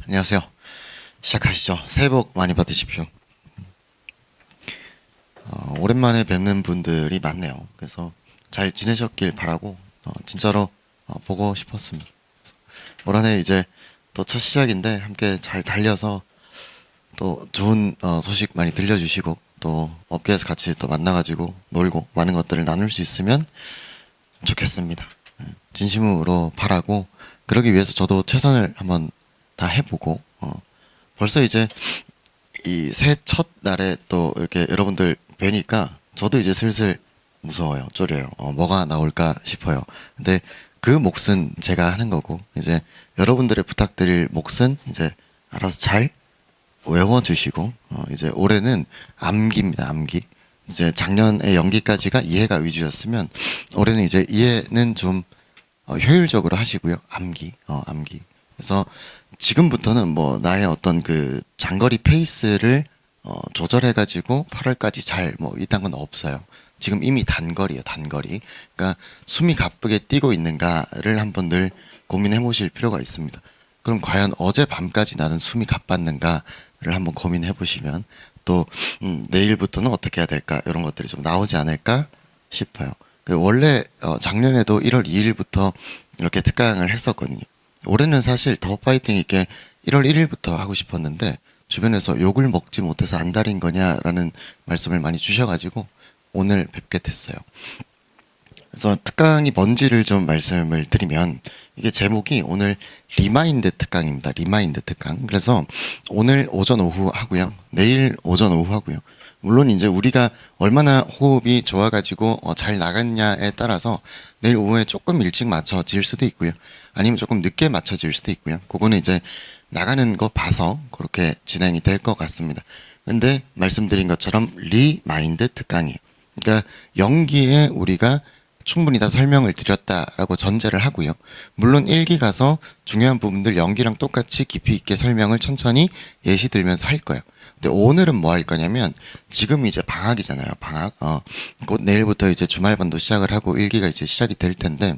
안녕하세요. 시작하시죠. 새해 복 많이 받으십시오. 오랜만에 뵙는 분들이 많네요. 그래서 잘 지내셨길 바라고 진짜로 보고 싶었습니다. 올 한해 이제 또 첫 시작인데 함께 잘 달려서 또 좋은 소식 많이 들려주시고 또 업계에서 같이 또 만나가지고 놀고 많은 것들을 나눌 수 있으면 좋겠습니다. 진심으로 바라고 그러기 위해서 저도 최선을 한번 다 해보고 벌써 이제 이 새해 첫 날에 또 이렇게 여러분들 뵈니까 저도 이제 슬슬 무서워요. 쫄려요. 뭐가 나올까 싶어요. 근데 그 몫은 제가 하는 거고 이제 여러분들의 부탁드릴 몫은 이제 알아서 잘 외워주시고 이제 올해는 암기입니다. 암기. 이제 작년에 연기까지가 이해가 위주였으면 올해는 이제 이해는 좀 효율적으로 하시고요. 암기, 암기. 그래서 지금부터는 뭐 나의 어떤 그 장거리 페이스를 조절해가지고 8월까지 잘 뭐 이딴 건 없어요. 지금 이미 단거리예요, 단거리. 그러니까 숨이 가쁘게 뛰고 있는가를 한번 늘 고민해 보실 필요가 있습니다. 그럼 과연 어젯밤까지 나는 숨이 가빴는가를 한번 고민해 보시면 또 내일부터는 어떻게 해야 될까 이런 것들이 좀 나오지 않을까 싶어요. 원래 작년에도 1월 2일부터 이렇게 특강을 했었거든요. 올해는 사실 더 파이팅 있게 1월 1일부터 하고 싶었는데 주변에서 욕을 먹지 못해서 안달인 거냐라는 말씀을 많이 주셔가지고 오늘 뵙게 됐어요. 그래서 특강이 뭔지를 좀 말씀을 드리면 이게 제목이 오늘 리마인드 특강입니다. 리마인드 특강. 그래서 오늘 오전 오후 하고요. 내일 오전 오후 하고요. 물론 이제 우리가 얼마나 호흡이 좋아가지고 잘 나갔냐에 따라서 내일 오후에 조금 일찍 맞춰질 수도 있고요. 아니면 조금 늦게 맞춰질 수도 있고요. 그거는 이제 나가는 거 봐서 그렇게 진행이 될 것 같습니다. 근데 말씀드린 것처럼 리마인드 특강이에요. 그러니까 연기에 우리가 충분히 다 설명을 드렸다라고 전제를 하고요. 물론 1기 가서 중요한 부분들 연기랑 똑같이 깊이 있게 설명을 천천히 예시 들면서 할 거예요. 근데 오늘은 뭐 할 거냐면 지금 이제 방학이잖아요. 방학. 곧 내일부터 이제 주말반도 시작을 하고 1기가 이제 시작이 될 텐데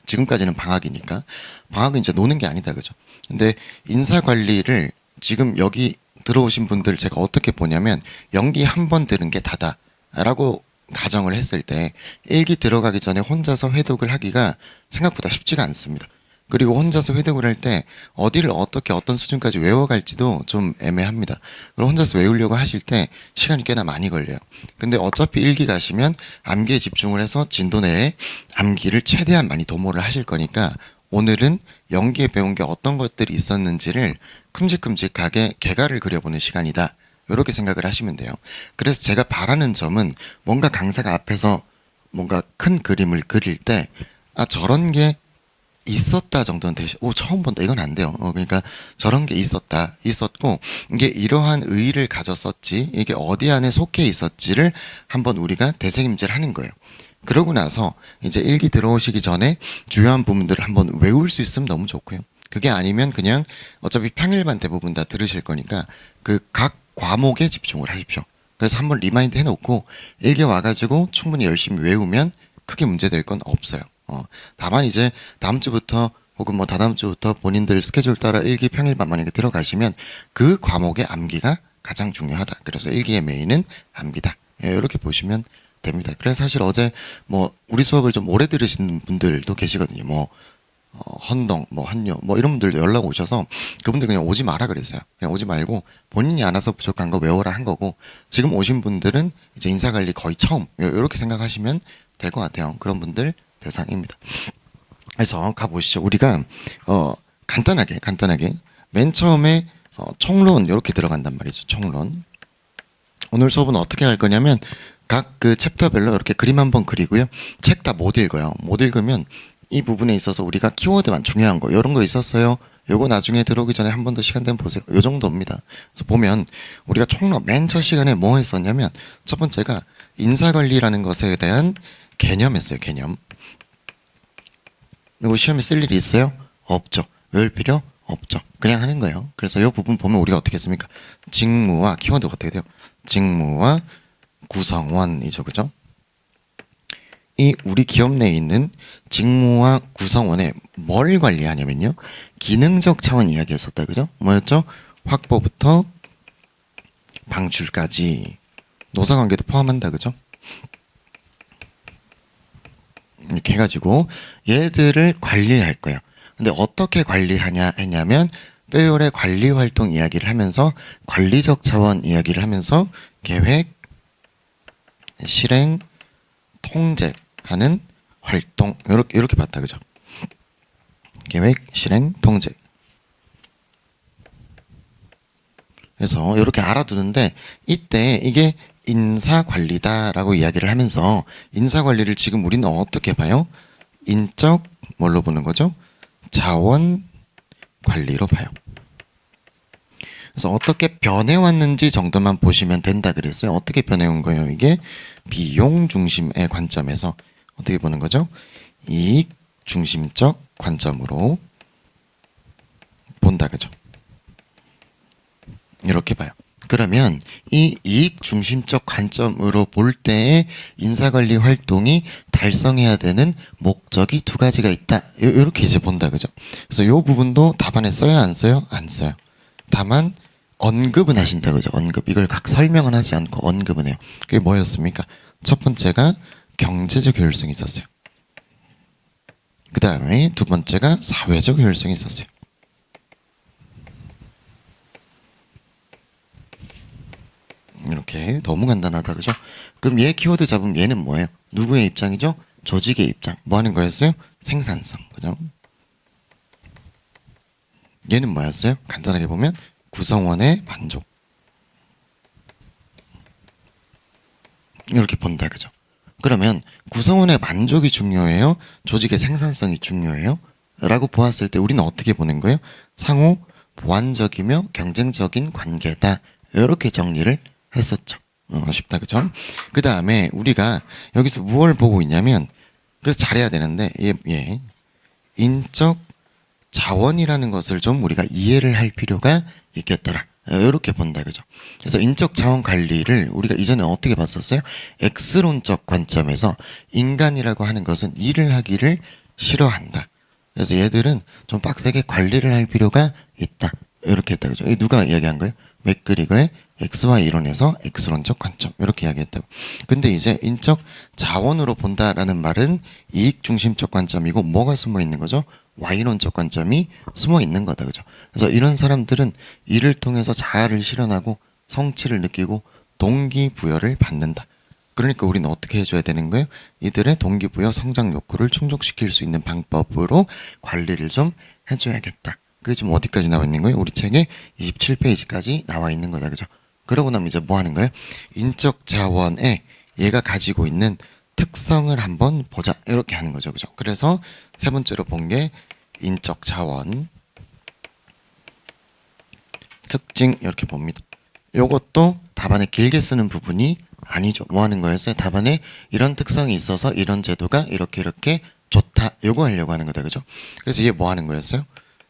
지금까지는 방학이니까 방학은 이제 노는 게 아니다 그죠? 근데 인사 관리를 지금 여기 들어오신 분들 제가 어떻게 보냐면 연기 한 번 들은 게 다다라고 가정을 했을 때 1기 들어가기 전에 혼자서 회독을 하기가 생각보다 쉽지가 않습니다. 그리고 혼자서 회독을 할 때 어디를 어떻게 어떤 수준까지 외워갈지도 좀 애매합니다. 그리고 혼자서 외우려고 하실 때 시간이 꽤나 많이 걸려요. 근데 어차피 1기 가시면 암기에 집중을 해서 진도 내에 암기를 최대한 많이 도모를 하실 거니까 오늘은 연기에 배운 게 어떤 것들이 있었는지를 큼직큼직하게 개가를 그려보는 시간이다. 이렇게 생각을 하시면 돼요. 그래서 제가 바라는 점은 뭔가 강사가 앞에서 뭔가 큰 그림을 그릴 때 저런 게 있었다 정도는 되시, 처음 본다. 이건 안 돼요. 그러니까 저런 게 있었고, 이게 이러한 의의를 가졌었지, 이게 어디 안에 속해 있었지를 한번 우리가 되새김질 하는 거예요. 그러고 나서 이제 1기 들어오시기 전에 주요한 부분들을 한번 외울 수 있으면 너무 좋고요. 그게 아니면 그냥 어차피 평일반 대부분 다 들으실 거니까 그 각 과목에 집중을 하십시오. 그래서 한번 리마인드 해놓고 1기 와가지고 충분히 열심히 외우면 크게 문제될 건 없어요. 다만 이제 다음 주부터 혹은 뭐 다다음 주부터 본인들 스케줄 따라 1기 평일반 만약에 들어가시면 그 과목의 암기가 가장 중요하다. 그래서 1기의 메인은 암기다. 이렇게 보시면 됩니다. 그래서 사실 어제 뭐 우리 수업을 좀 오래 들으시는 분들도 계시거든요. 뭐 헌동, 뭐 한요, 뭐 이런 분들도 연락 오셔서 그분들 그냥 오지 마라 그랬어요. 그냥 오지 말고 본인이 알아서 부족한 거 외워라 한 거고 지금 오신 분들은 이제 인사관리 거의 처음 이렇게 생각하시면 될 것 같아요. 그런 분들 대상입니다. 그래서 가보시죠. 우리가 간단하게 맨 처음에 총론 이렇게 들어간단 말이죠. 총론. 오늘 수업은 어떻게 할 거냐면 각 그 챕터별로 이렇게 그림 한번 그리고요. 책 다 못 읽어요. 못 읽으면 이 부분에 있어서 우리가 키워드만 중요한 거 이런 거 있었어요. 요거 나중에 들어오기 전에 한 번 더 시간 되면 보세요. 요 정도입니다. 그래서 보면 우리가 총론 맨 첫 시간에 뭐 했었냐면 첫 번째가 인사관리라는 것에 대한 개념했어요. 개념. 그리고 시험에 쓸 일이 있어요? 없죠. 외울 필요 없죠. 그냥 하는 거예요. 그래서 이 부분 보면 우리가 어떻게 했습니까? 직무와 키워드가 어떻게 돼요? 직무와 구성원이죠. 그죠? 이 우리 기업 내에 있는 직무와 구성원에 뭘 관리하냐면요. 기능적 차원 이야기했었다. 그죠? 뭐였죠? 확보부터 방출까지 노사관계도 포함한다. 그죠? 이렇게 해가지고 얘들을 관리할 거예요. 근데 어떻게 관리하냐 했냐면 배율의 관리 활동 이야기를 하면서 관리적 차원 이야기를 하면서 계획, 실행, 통제하는 활동 이렇게 봤다. 그죠? 계획, 실행, 통제. 그래서 이렇게 알아두는데 이때 이게 인사관리다라고 이야기를 하면서 인사관리를 지금 우리는 어떻게 봐요? 인적 뭘로 보는 거죠? 자원관리로 봐요. 그래서 어떻게 변해왔는지 정도만 보시면 된다 그랬어요. 어떻게 변해온 거예요? 이게 비용 중심의 관점에서 어떻게 보는 거죠? 이익 중심적 관점으로 본다 그죠? 이렇게 봐요. 그러면 이 이익 중심적 관점으로 볼 때의 인사관리 활동이 달성해야 되는 목적이 두 가지가 있다. 이렇게 이제 본다 그죠? 그래서 이 부분도 답안에 써야 안 써요? 안 써요. 다만 언급은 하신다 그죠? 언급. 이걸 각 설명은 하지 않고 언급은 해요. 그게 뭐였습니까? 첫 번째가 경제적 효율성이 있었어요. 그 다음에 두 번째가 사회적 효율성이 있었어요. 이렇게 너무 간단하다 그죠? 그럼 얘 키워드 잡으면 얘는 뭐예요? 누구의 입장이죠? 조직의 입장. 뭐 하는 거였어요? 생산성 그죠? 얘는 뭐였어요? 간단하게 보면 구성원의 만족. 이렇게 본다 그죠? 그러면 구성원의 만족이 중요해요? 조직의 생산성이 중요해요? 라고 보았을 때 우리는 어떻게 보는 거예요? 상호 보완적이며 경쟁적인 관계다. 이렇게 정리를 했었죠. 쉽다 그죠? 그 다음에 우리가 여기서 무엇을 보고 있냐면 그래서 잘해야 되는데 인적 자원이라는 것을 좀 우리가 이해를 할 필요가 있겠더라. 이렇게 본다 그죠? 그래서 인적 자원 관리를 우리가 이전에 어떻게 봤었어요? X론적 관점에서 인간이라고 하는 것은 일을 하기를 싫어한다. 그래서 얘들은 좀 빡세게 관리를 할 필요가 있다. 이렇게 했다 그죠? 누가 이야기한 거예요? 맥그리거의 XY 이론에서 X론적 관점 이렇게 이야기했다고. 근데 이제 인적 자원으로 본다라는 말은 이익 중심적 관점이고 뭐가 숨어 있는 거죠? Y론적 관점이 숨어 있는 거다 그죠? 그래서 이런 사람들은 일을 통해서 자아를 실현하고 성취를 느끼고 동기부여를 받는다. 그러니까 우리는 어떻게 해줘야 되는 거예요? 이들의 동기부여 성장 욕구를 충족시킬 수 있는 방법으로 관리를 좀 해줘야겠다. 그게 지금 어디까지 나와 있는 거예요? 우리 책에 27페이지까지 나와 있는 거다. 그죠? 그러고 나면 이제 뭐 하는 거예요? 인적 자원에 얘가 가지고 있는 특성을 한번 보자. 이렇게 하는 거죠. 그죠? 그래서 세 번째로 본 게 인적 자원 특징 이렇게 봅니다. 요것도 답안에 길게 쓰는 부분이 아니죠. 뭐 하는 거였어요? 답안에 이런 특성이 있어서 이런 제도가 이렇게 좋다. 요거 하려고 하는 거다. 그죠? 그래서 이게 뭐 하는 거였어요?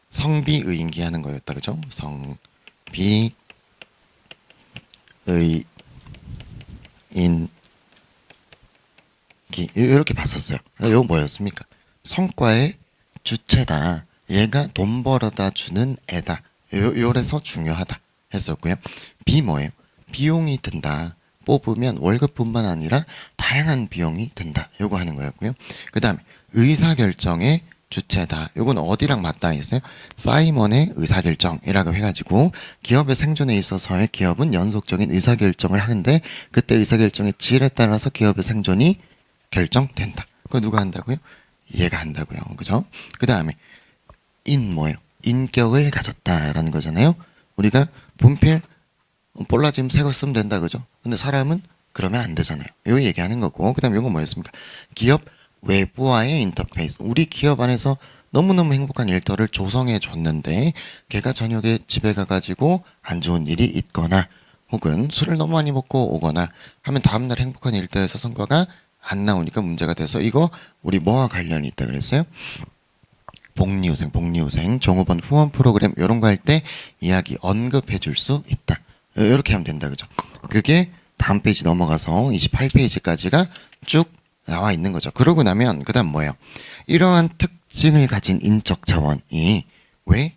성비의인기 하는 거였다. 그죠? 성비의인 이렇게 봤었어요. 이거 뭐였습니까? 성과의 주체다. 얘가 돈 벌어다 주는 애다. 요래서 중요하다 했었고요. 비 뭐예요? 비용이 든다. 뽑으면 월급뿐만 아니라 다양한 비용이 든다. 요거 하는 거였고요. 그 다음에 의사결정의 주체다. 요건 어디랑 맞닿아 있어요? 사이먼의 의사결정이라고 해가지고 기업의 생존에 있어서의 기업은 연속적인 의사결정을 하는데 그때 의사결정의 질에 따라서 기업의 생존이 결정된다. 그거 누가 한다고요? 얘가 한다고요. 그죠? 그 다음에 뭐예요? 인격을 가졌다라는 거잖아요. 우리가 분필 볼라짐 새거 쓰면 된다. 그죠? 근데 사람은 그러면 안 되잖아요. 요 얘기하는 거고. 그 다음에 요건 뭐였습니까? 기업 외부와의 인터페이스. 우리 기업 안에서 너무너무 행복한 일터를 조성해 줬는데 걔가 저녁에 집에 가가지고 안 좋은 일이 있거나 혹은 술을 너무 많이 먹고 오거나 하면 다음날 행복한 일터에서 성과가 안 나오니까 문제가 돼서 이거 우리 뭐와 관련이 있다 그랬어요? 복리후생, 종업원 후원 프로그램 이런 거 할 때 이야기 언급해 줄 수 있다. 이렇게 하면 된다. 그죠? 그게 다음 페이지 넘어가서 28페이지까지가 쭉 나와 있는 거죠. 그러고 나면 그다음 뭐예요? 이러한 특징을 가진 인적 자원이 왜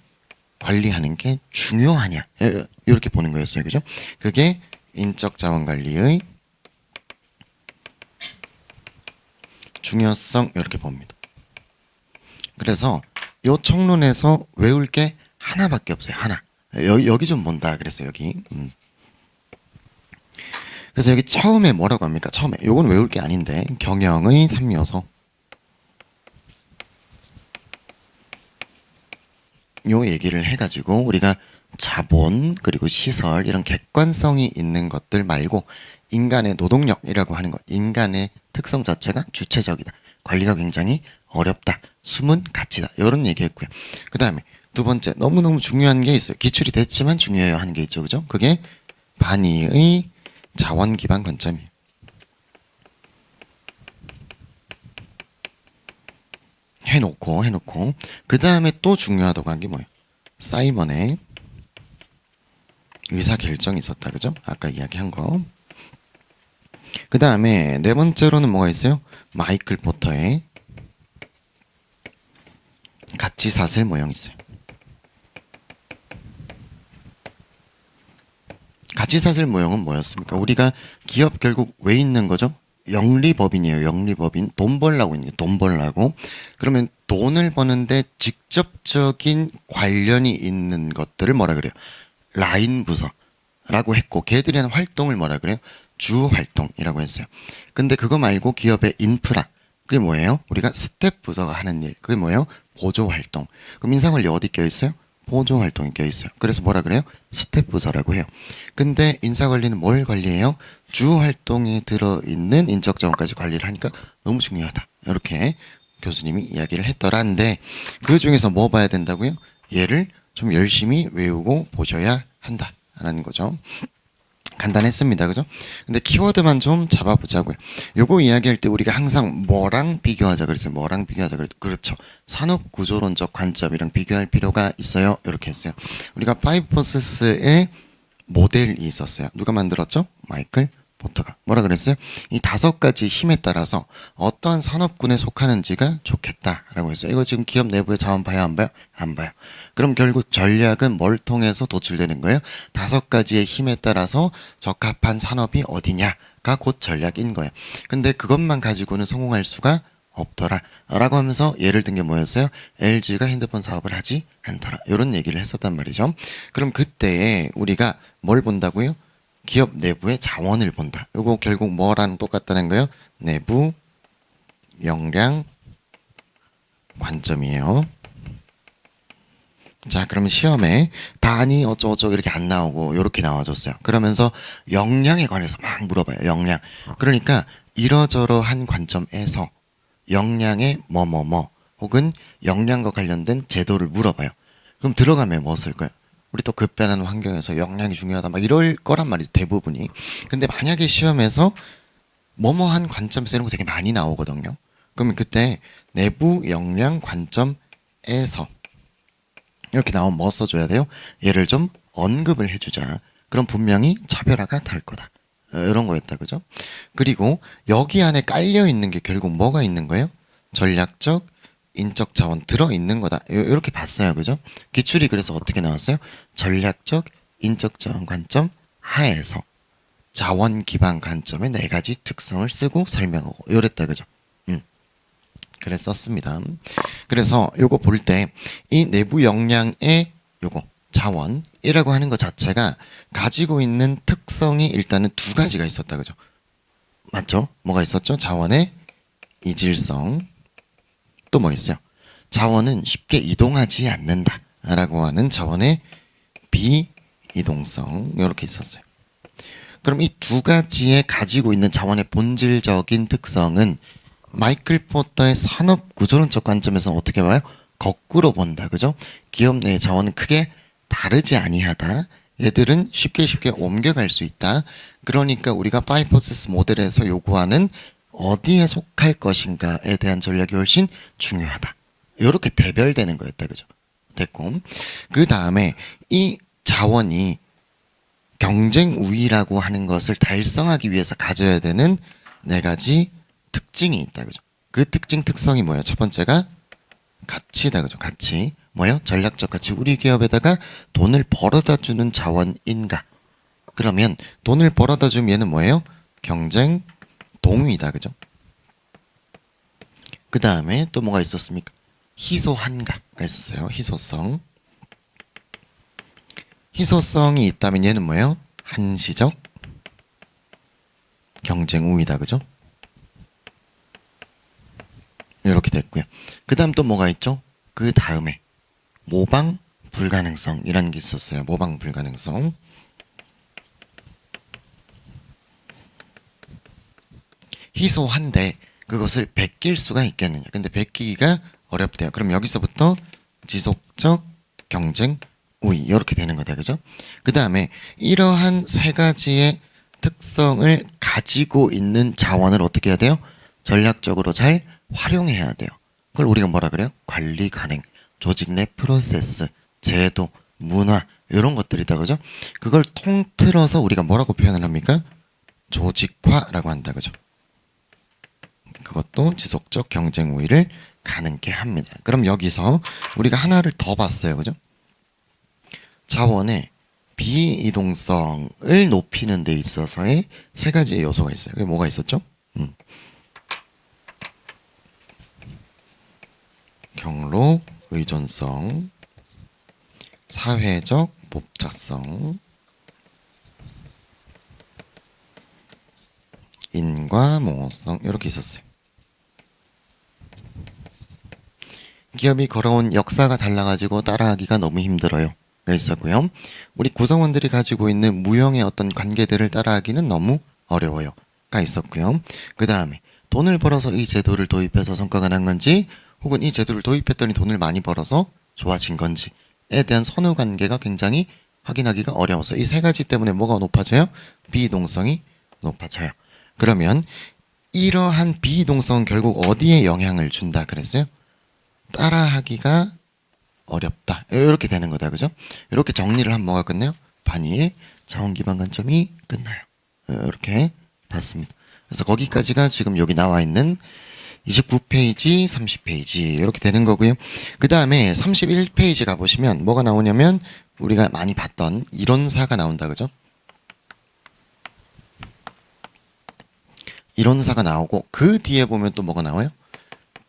관리하는 게 중요하냐? 이렇게 보는 거였어요. 그죠? 그게 인적 자원 관리의 중요성 이렇게 봅니다. 그래서 요 청론에서 외울 게 하나밖에 없어요. 하나. 여기 좀 본다 그랬어요. 여기. 그래서 여기 처음에 뭐라고 합니까? 처음에 요건 외울 게 아닌데 경영의 3요소 요 얘기를 해가지고 우리가 자본 그리고 시설 이런 객관성이 있는 것들 말고 인간의 노동력이라고 하는 것, 인간의 특성 자체가 주체적이다, 관리가 굉장히 어렵다, 숨은 가치다, 이런 얘기했고요. 그 다음에 두 번째 너무너무 중요한 게 있어요. 기출이 됐지만 중요해요 하는 게 있죠. 그죠? 그게 반의의 자원 기반 관점이에요. 해놓고 그 다음에 또 중요하다고 한 게 뭐예요? 사이먼의 의사결정이 있었다. 그죠? 아까 이야기한 거. 그 다음에 네 번째로는 뭐가 있어요? 마이클 포터의 가치사슬 모형이 있어요. 가치사슬 모형은 뭐였습니까? 우리가 기업 결국 왜 있는 거죠? 영리법인이에요. 영리법인. 돈 벌라고 있는 게 돈 벌라고. 그러면 돈을 버는데 직접적인 관련이 있는 것들을 뭐라 그래요? 라인 부서라고 했고, 걔들이 하는 활동을 뭐라 그래요? 주 활동이라고 했어요. 근데 그거 말고 기업의 인프라, 그게 뭐예요? 우리가 스텝 부서가 하는 일, 그게 뭐예요? 보조 활동. 그럼 인사관리 어디 껴 있어요? 보조 활동이 껴 있어요. 그래서 뭐라 그래요? 스텝 부서라고 해요. 근데 인사관리는 뭘 관리해요? 주 활동에 들어있는 인적자원까지 관리를 하니까 너무 중요하다. 이렇게 교수님이 이야기를 했더란데, 그 중에서 뭐 봐야 된다고요? 얘를 좀 열심히 외우고 보셔야 한다라는 거죠. 간단했습니다. 그죠? 근데 키워드만 좀 잡아보자고요. 요거 이야기할 때 우리가 항상 뭐랑 비교하자 그랬어요. 뭐랑 비교하자 그랬죠. 그렇죠. 산업구조론적 관점이랑 비교할 필요가 있어요. 이렇게 했어요. 우리가 파이브 프로세스의 모델이 있었어요. 누가 만들었죠? 마이클 포터가. 뭐라 그랬어요? 이 5가지 힘에 따라서 어떠한 산업군에 속하는지가 좋겠다라고 했어요. 이거 지금 기업 내부의 자원 봐요? 안 봐요? 안 봐요. 그럼 결국 전략은 뭘 통해서 도출되는 거예요? 5가지의 힘에 따라서 적합한 산업이 어디냐가 곧 전략인 거예요. 근데 그것만 가지고는 성공할 수가 없더라 라고 하면서 예를 든 게 뭐였어요? LG가 핸드폰 사업을 하지 않더라, 이런 얘기를 했었단 말이죠. 그럼 그때에 우리가 뭘 본다고요? 기업 내부의 자원을 본다. 이거 결국 뭐랑 똑같다는 거예요? 내부 역량 관점이에요. 자, 그러면 시험에 반이 어쩌고저쩌고 이렇게 안 나오고 이렇게 나와줬어요. 그러면서 역량에 관해서 막 물어봐요. 역량. 그러니까 이러저러한 관점에서 역량의 뭐뭐뭐 혹은 역량과 관련된 제도를 물어봐요. 그럼 들어가면 뭐 쓸 거예요? 우리 또 급변하는 환경에서 역량이 중요하다 막 이럴 거란 말이죠. 대부분이. 근데 만약에 시험에서 뭐뭐한 관점에서 이런 거 되게 많이 나오거든요. 그러면 그때 내부 역량 관점에서 이렇게 나오면 뭐 써줘야 돼요? 얘를 좀 언급을 해주자. 그럼 분명히 차별화가 될 거다. 이런 거였다. 그죠? 그리고 여기 안에 깔려 있는 게 결국 뭐가 있는 거예요? 전략적 인적 자원 들어있는 거다. 이렇게 봤어요. 그죠? 기출이 그래서 어떻게 나왔어요? 전략적 인적 자원 관점 하에서 자원 기반 관점의 4가지 특성을 쓰고 설명하고 이랬다. 그죠? 그래 썼습니다. 그래서 요거 볼 때 이 내부 역량의 요거 자원이라고 하는 것 자체가 가지고 있는 특성이 일단은 2가지가 있었다. 그죠? 맞죠? 뭐가 있었죠? 자원의 이질성. 또 뭐 있어요? 자원은 쉽게 이동하지 않는다 라고 하는 자원의 비이동성. 이렇게 있었어요. 그럼 이 2가지에 가지고 있는 자원의 본질적인 특성은 마이클 포터의 산업구조론적 관점에서 어떻게 봐요? 거꾸로 본다. 그죠? 기업 내의 자원은 크게 다르지 아니하다. 얘들은 쉽게 옮겨갈 수 있다. 그러니까 우리가 파이브 프로세스 모델에서 요구하는 어디에 속할 것인가에 대한 전략이 훨씬 중요하다. 이렇게 대별되는 거였다. 그죠? 됐고. 그 다음에 이 자원이 경쟁 우위라고 하는 것을 달성하기 위해서 가져야 되는 4가지 특징이 있다. 그죠? 그 특징 특성이 뭐예요? 첫 번째가 가치다. 그죠? 가치. 뭐예요? 전략적 가치. 우리 기업에다가 돈을 벌어다 주는 자원인가? 그러면 돈을 벌어다 주면 얘는 뭐예요? 경쟁 동위다. 그죠? 그 다음에 또 뭐가 있었습니까? 희소한가가 있었어요. 희소성. 희소성이 있다면 얘는 뭐예요? 한시적 경쟁 우위다. 그죠? 이렇게 됐고요. 그 다음 또 뭐가 있죠? 그 다음에 모방 불가능성이라는 게 있었어요. 모방 불가능성. 희소한데 그것을 베낄 수가 있겠느냐. 근데 베끼기가 어렵대요. 그럼 여기서부터 지속적 경쟁 우위 이렇게 되는 거다. 그죠? 그 다음에 이러한 세 가지의 특성을 가지고 있는 자원을 어떻게 해야 돼요? 전략적으로 잘 활용해야 돼요. 그걸 우리가 뭐라 그래요? 관리 관행, 조직 내 프로세스, 제도, 문화 이런 것들이다. 그죠? 그걸 통틀어서 우리가 뭐라고 표현을 합니까? 조직화라고 한다. 그죠? 그것도 지속적 경쟁 우위를 가능케 합니다. 그럼 여기서 우리가 하나를 더 봤어요. 그죠? 자원의 비이동성을 높이는 데 있어서의 세 가지의 요소가 있어요. 그게 뭐가 있었죠? 경로 의존성, 사회적 복잡성, 인과몽호성 이렇게 있었어요. 기업이 걸어온 역사가 달라가지고 따라하기가 너무 힘들어요. 가 있었고요. 우리 구성원들이 가지고 있는 무형의 어떤 관계들을 따라하기는 너무 어려워요. 가 있었고요. 그 다음에 돈을 벌어서 이 제도를 도입해서 성과가 난 건지 혹은 이 제도를 도입했더니 돈을 많이 벌어서 좋아진 건지에 대한 선후 관계가 굉장히 확인하기가 어려워서 이 세 가지 때문에 뭐가 높아져요? 비이동성이 높아져요. 그러면 이러한 비이동성은 결국 어디에 영향을 준다 그랬어요? 따라하기가 어렵다. 이렇게 되는 거다. 그죠? 이렇게 정리를 하면 뭐가 끝나요? 반의의 자원기반 관점이 끝나요. 이렇게 봤습니다. 그래서 거기까지가 지금 여기 나와 있는 29페이지, 30페이지 이렇게 되는 거고요. 그 다음에 31페이지 가보시면 뭐가 나오냐면 우리가 많이 봤던 이론사가 나온다. 그죠? 이론사가 나오고 그 뒤에 보면 또 뭐가 나와요?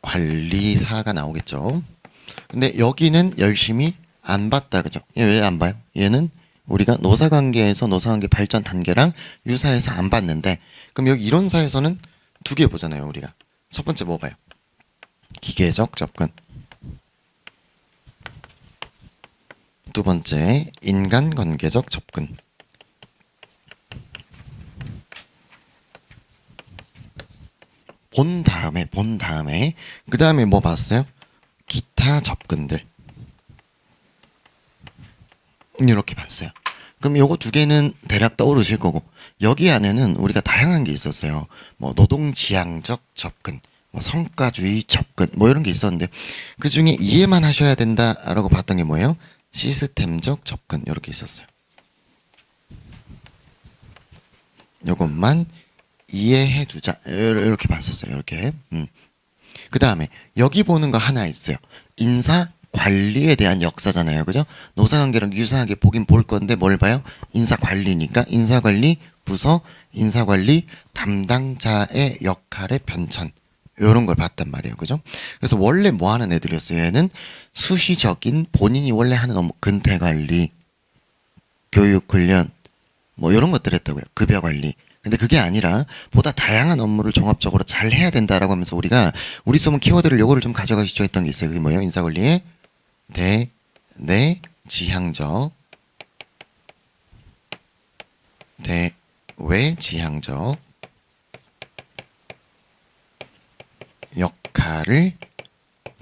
관리사가 나오겠죠. 근데 여기는 열심히 안 봤다. 그죠? 왜 안 봐요? 얘는 우리가 노사관계에서 노사관계 발전 단계랑 유사해서 안 봤는데 그럼 여기 이론사에서는 두 개 보잖아요. 우리가 첫 번째 뭐 봐요? 기계적 접근. 두 번째 인간관계적 접근. 본 다음에 그 다음에 뭐 봤어요? 기타 접근들 이렇게 봤어요. 그럼 요거 두 개는 대략 떠오르실 거고 여기 안에는 우리가 다양한 게 있었어요. 뭐 노동지향적 접근, 뭐 성과주의 접근 뭐 이런 게 있었는데 그 중에 이해만 하셔야 된다라고 봤던 게 뭐예요? 시스템적 접근 이렇게 있었어요. 요것만 이해해 두자 이렇게 봤었어요. 이렇게. 그 다음에 여기 보는 거 하나 있어요. 인사 관리에 대한 역사잖아요. 그죠? 노사관계랑 유사하게 보긴 볼 건데 뭘 봐요? 인사 관리니까 인사관리 부서, 인사관리 담당자의 역할의 변천 이런 걸 봤단 말이에요. 그죠? 그래서 원래 뭐 하는 애들이었어요? 얘는 수시적인 본인이 원래 하는 업무 근태관리, 교육훈련 뭐 이런 것들 했다고요. 급여관리. 근데 그게 아니라 보다 다양한 업무를 종합적으로 잘 해야 된다라고 하면서 우리가 우리 써본 키워드를 요거를 좀 가져가시죠 했던 게 있어요. 그게 뭐예요? 인사관리의 내지향적 외지향적 역할을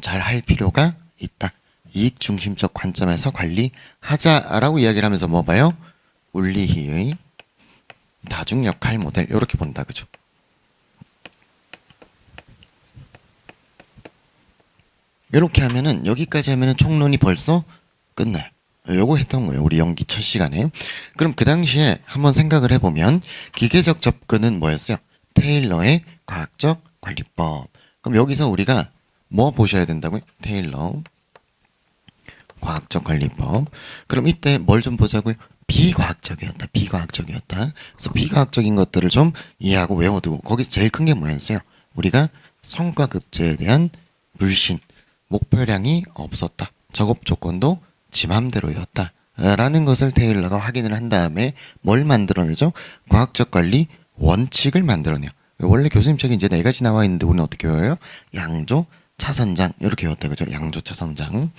잘 할 필요가 있다. 이익 중심적 관점에서 관리하자라고 이야기를 하면서 뭐 봐요? 울리히의 다중 역할 모델 이렇게 본다. 그죠? 이렇게 하면은 여기까지 하면은 총론이 벌써 끝나요. 요거 했던 거예요. 우리 연기 첫 시간에. 그럼 그 당시에 한번 생각을 해보면 기계적 접근은 뭐였어요? 테일러의 과학적 관리법. 그럼 여기서 우리가 뭐 보셔야 된다고요? 테일러 과학적 관리법. 그럼 이때 뭘 좀 보자고요? 비과학적이었다. 비과학적이었다. 그래서 비과학적인 것들을 좀 이해하고 외워두고 거기서 제일 큰 게 뭐였어요? 우리가 성과급제에 대한 불신, 목표량이 없었다. 작업 조건도 지 맘대로였다. 라는 것을 테일러가 확인을 한 다음에 뭘 만들어내죠? 과학적 관리 원칙을 만들어내요. 원래 교수님 책에 이제 4가지 나와 있는데 우리는 어떻게 외워요? 양조, 차선장 이렇게 외웠다 그죠? 양조, 차선장.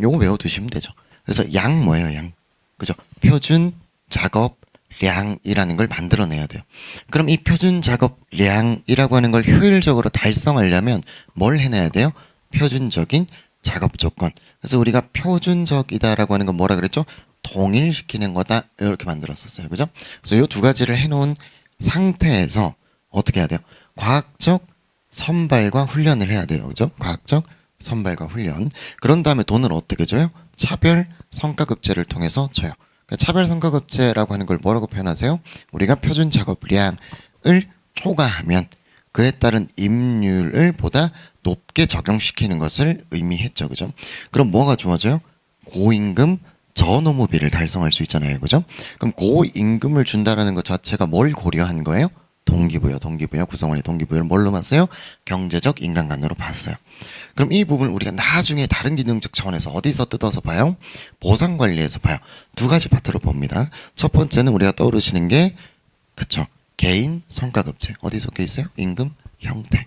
요거 외워두시면 되죠. 그래서 양 뭐예요? 양. 그죠? 표준 작업량이라는 걸 만들어내야 돼요. 그럼 이 표준 작업량이라고 하는 걸 효율적으로 달성하려면 뭘 해내야 돼요? 표준적인 작업 조건. 그래서 우리가 표준적이다라고 하는 건 뭐라 그랬죠? 동일시키는 거다. 이렇게 만들었었어요. 그죠? 그래서 요 두 가지를 해놓은 상태에서 어떻게 해야 돼요? 과학적 선발과 훈련을 해야 돼요. 그죠? 과학적 선발과 훈련. 그런 다음에 돈을 어떻게 줘요? 차별 성과급제를 통해서 줘요. 그러니까 차별 성과급제라고 하는 걸 뭐라고 표현하세요? 우리가 표준 작업량을 초과하면 그에 따른 임률을 보다 높게 적용시키는 것을 의미했죠. 그죠? 그럼 뭐가 좋아져요? 고임금 저노무비를 달성할 수 있잖아요. 그죠? 그럼 고임금을 준다라는 것 자체가 뭘 고려한 거예요? 동기부여, 동기부여, 구성원의 동기부여를 뭘로 봤어요? 경제적 인간관으로 봤어요. 그럼 이 부분 우리가 나중에 다른 기능적 차원에서 어디서 뜯어서 봐요? 보상관리에서 봐요. 두 가지 파트로 봅니다. 첫 번째는 우리가 떠오르시는 게 그쵸? 개인 성과급제. 어디 속해 있어요? 임금 형태.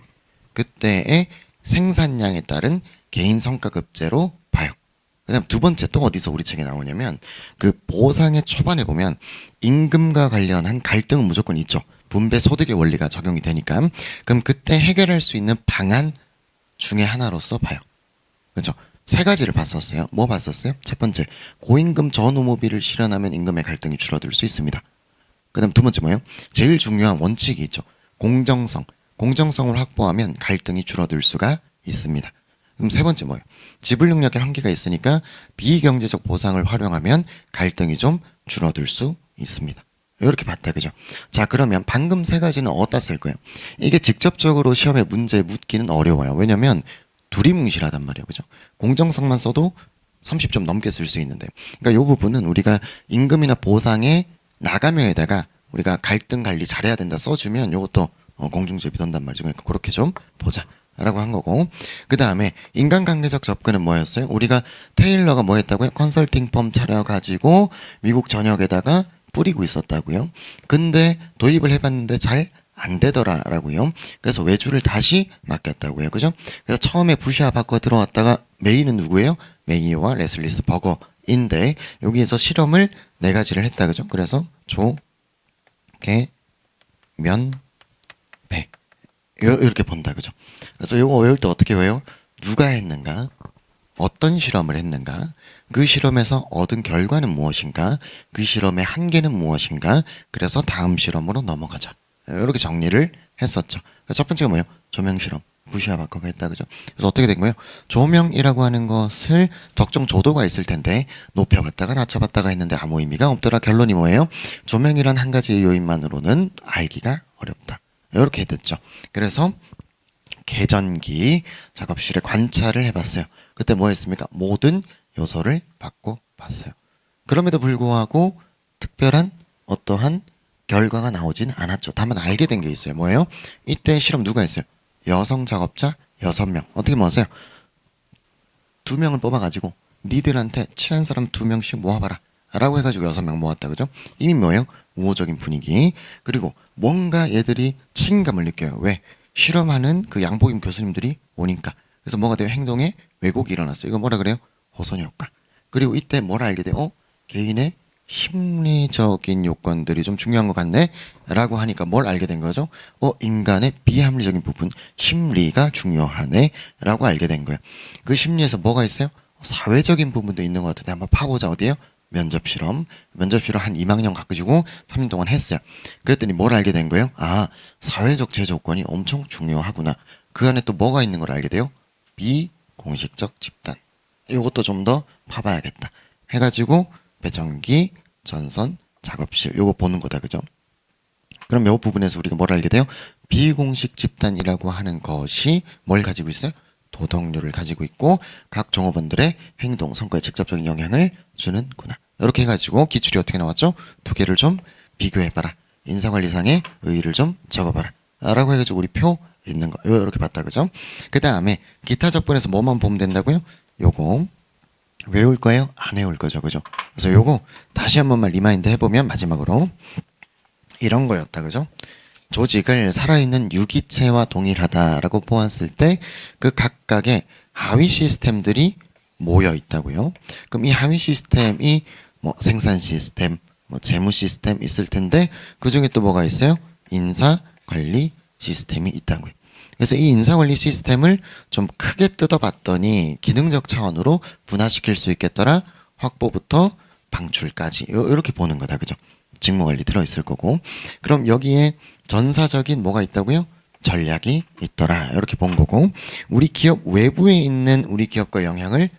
그때의 생산량에 따른 개인 성과급제로 봐요. 그다음 두 번째 또 어디서 우리 책에 나오냐면 그 보상의 초반에 보면 임금과 관련한 갈등은 무조건 있죠. 분배 소득의 원리가 적용이 되니까. 그럼 그때 해결할 수 있는 방안 중에 하나로서 봐요. 그렇죠? 세 가지를 봤었어요. 뭐 봤었어요? 첫 번째, 고임금 저노무비를 실현하면 임금의 갈등이 줄어들 수 있습니다. 그 다음 두 번째 뭐예요? 제일 중요한 원칙이 있죠. 공정성. 공정성을 확보하면 갈등이 줄어들 수가 있습니다. 그럼 세 번째 뭐예요? 지불 능력의 한계가 있으니까 비경제적 보상을 활용하면 갈등이 좀 줄어들 수 있습니다. 이렇게 봤다 그죠? 자 그러면 방금 세 가지는 어디다 쓸 거예요? 이게 직접적으로 시험에 문제 묻기는 어려워요. 왜냐면 두리뭉실하단 말이에요. 그죠? 공정성만 써도 30점 넘게 쓸 수 있는데 그러니까 이 부분은 우리가 임금이나 보상의 나가면에다가 우리가 갈등 관리 잘해야 된다 써주면 이것도 공중제비 돈단 말이죠. 그러니까 그렇게 좀 보자 라고 한 거고 그 다음에 인간관계적 접근은 뭐였어요? 우리가 테일러가 뭐 했다고요? 컨설팅 펌 차려가지고 미국 전역에다가 뿌리고 있었다고요. 근데 도입을 해봤는데 잘 안 되더라라고요. 그래서 외주를 다시 맡겼다고요. 그죠? 그래서 처음에 부시아 바꿔 들어왔다가 메이는 누구예요? 메이와 레슬리스 버거인데 여기에서 실험을 4가지를 했다. 그죠? 그래서 조, 개, 면, 배 이렇게 본다. 그죠? 그래서 이거 외울 때 어떻게 외워요? 누가 했는가? 어떤 실험을 했는가? 그 실험에서 얻은 결과는 무엇인가? 그 실험의 한계는 무엇인가? 그래서 다음 실험으로 넘어가자. 이렇게 정리를 했었죠. 첫 번째가 뭐예요? 조명 실험. 부시아 바커가 했다. 그죠? 그래서 어떻게 된 거예요? 조명이라고 하는 것을 적정 조도가 있을 텐데 높여봤다가 낮춰봤다가 했는데 아무 의미가 없더라. 결론이 뭐예요? 조명이란 한 가지 요인만으로는 알기가 어렵다. 이렇게 됐죠. 그래서 계전기 작업실에 관찰을 해봤어요. 그때 뭐 했습니까? 모든 요소를 바꿔봤어요. 그럼에도 불구하고 특별한 어떠한 결과가 나오진 않았죠. 다만 알게 된 게 있어요. 뭐예요? 이때 실험 누가 했어요? 여성 작업자 6명. 어떻게 모았어요? 2명을 뽑아가지고 니들한테 친한 사람 2명씩 모아봐라. 라고 해가지고 6명 모았다. 그죠? 이미 뭐예요? 우호적인 분위기. 그리고 뭔가 얘들이 책임감을 느껴요. 왜? 실험하는 그 양복임 교수님들이 오니까. 그래서 뭐가 돼요? 행동에 왜곡이 일어났어요. 이거 뭐라 그래요? 호선 효과. 그리고 이때 뭘 알게 돼요? 개인의 심리적인 요건들이 좀 중요한 것 같네? 라고 하니까 뭘 알게 된 거죠? 인간의 비합리적인 부분, 심리가 중요하네? 라고 알게 된 거예요. 그 심리에서 뭐가 있어요? 사회적인 부분도 있는 것 같은데 한번 파보자. 어디에요? 면접 실험 한 2만 명 가지고 3년 동안 했어요. 그랬더니 뭘 알게 된 거예요? 아, 사회적 제조건이 엄청 중요하구나. 그 안에 또 뭐가 있는 걸 알게 돼요? 비공식적 집단. 이것도 좀 더 파봐야겠다. 해가지고 배전기, 전선, 작업실 요거 보는 거다. 그죠? 그럼 요 부분에서 우리가 뭘 알게 돼요? 비공식 집단이라고 하는 것이 뭘 가지고 있어요? 도덕률을 가지고 있고 각 종업원들의 행동, 성과에 직접적인 영향을 주는구나. 이렇게 해가지고 기출이 어떻게 나왔죠? 두 개를 좀 비교해봐라. 인사관리상의 의의를 좀 적어봐라. 라고 해가지고 우리 표 있는 거 이렇게 봤다. 그죠? 그 다음에 기타 적분에서 뭐만 보면 된다고요? 요거 외울 거예요? 안 외울 거죠. 그죠? 그래서 요거 다시 한 번만 리마인드 해보면 마지막으로 이런 거였다. 그죠? 조직을 살아있는 유기체와 동일하다라고 보았을 때 그 각각의 하위 시스템들이 모여 있다고요. 그럼 이 하위 시스템이 뭐 생산 시스템, 뭐 재무 시스템 있을 텐데 그 중에 또 뭐가 있어요? 인사 관리 시스템이 있다고요. 그래서 이 인사 관리 시스템을 좀 크게 뜯어봤더니 기능적 차원으로 분화시킬 수 있겠더라. 확보부터 방출까지 이렇게 보는 거다. 그죠? 직무 관리 들어있을 거고. 그럼 여기에 전사적인 뭐가 있다고요? 전략이 있더라. 이렇게 본 거고. 우리 기업 외부에 있는 우리 기업과 영향을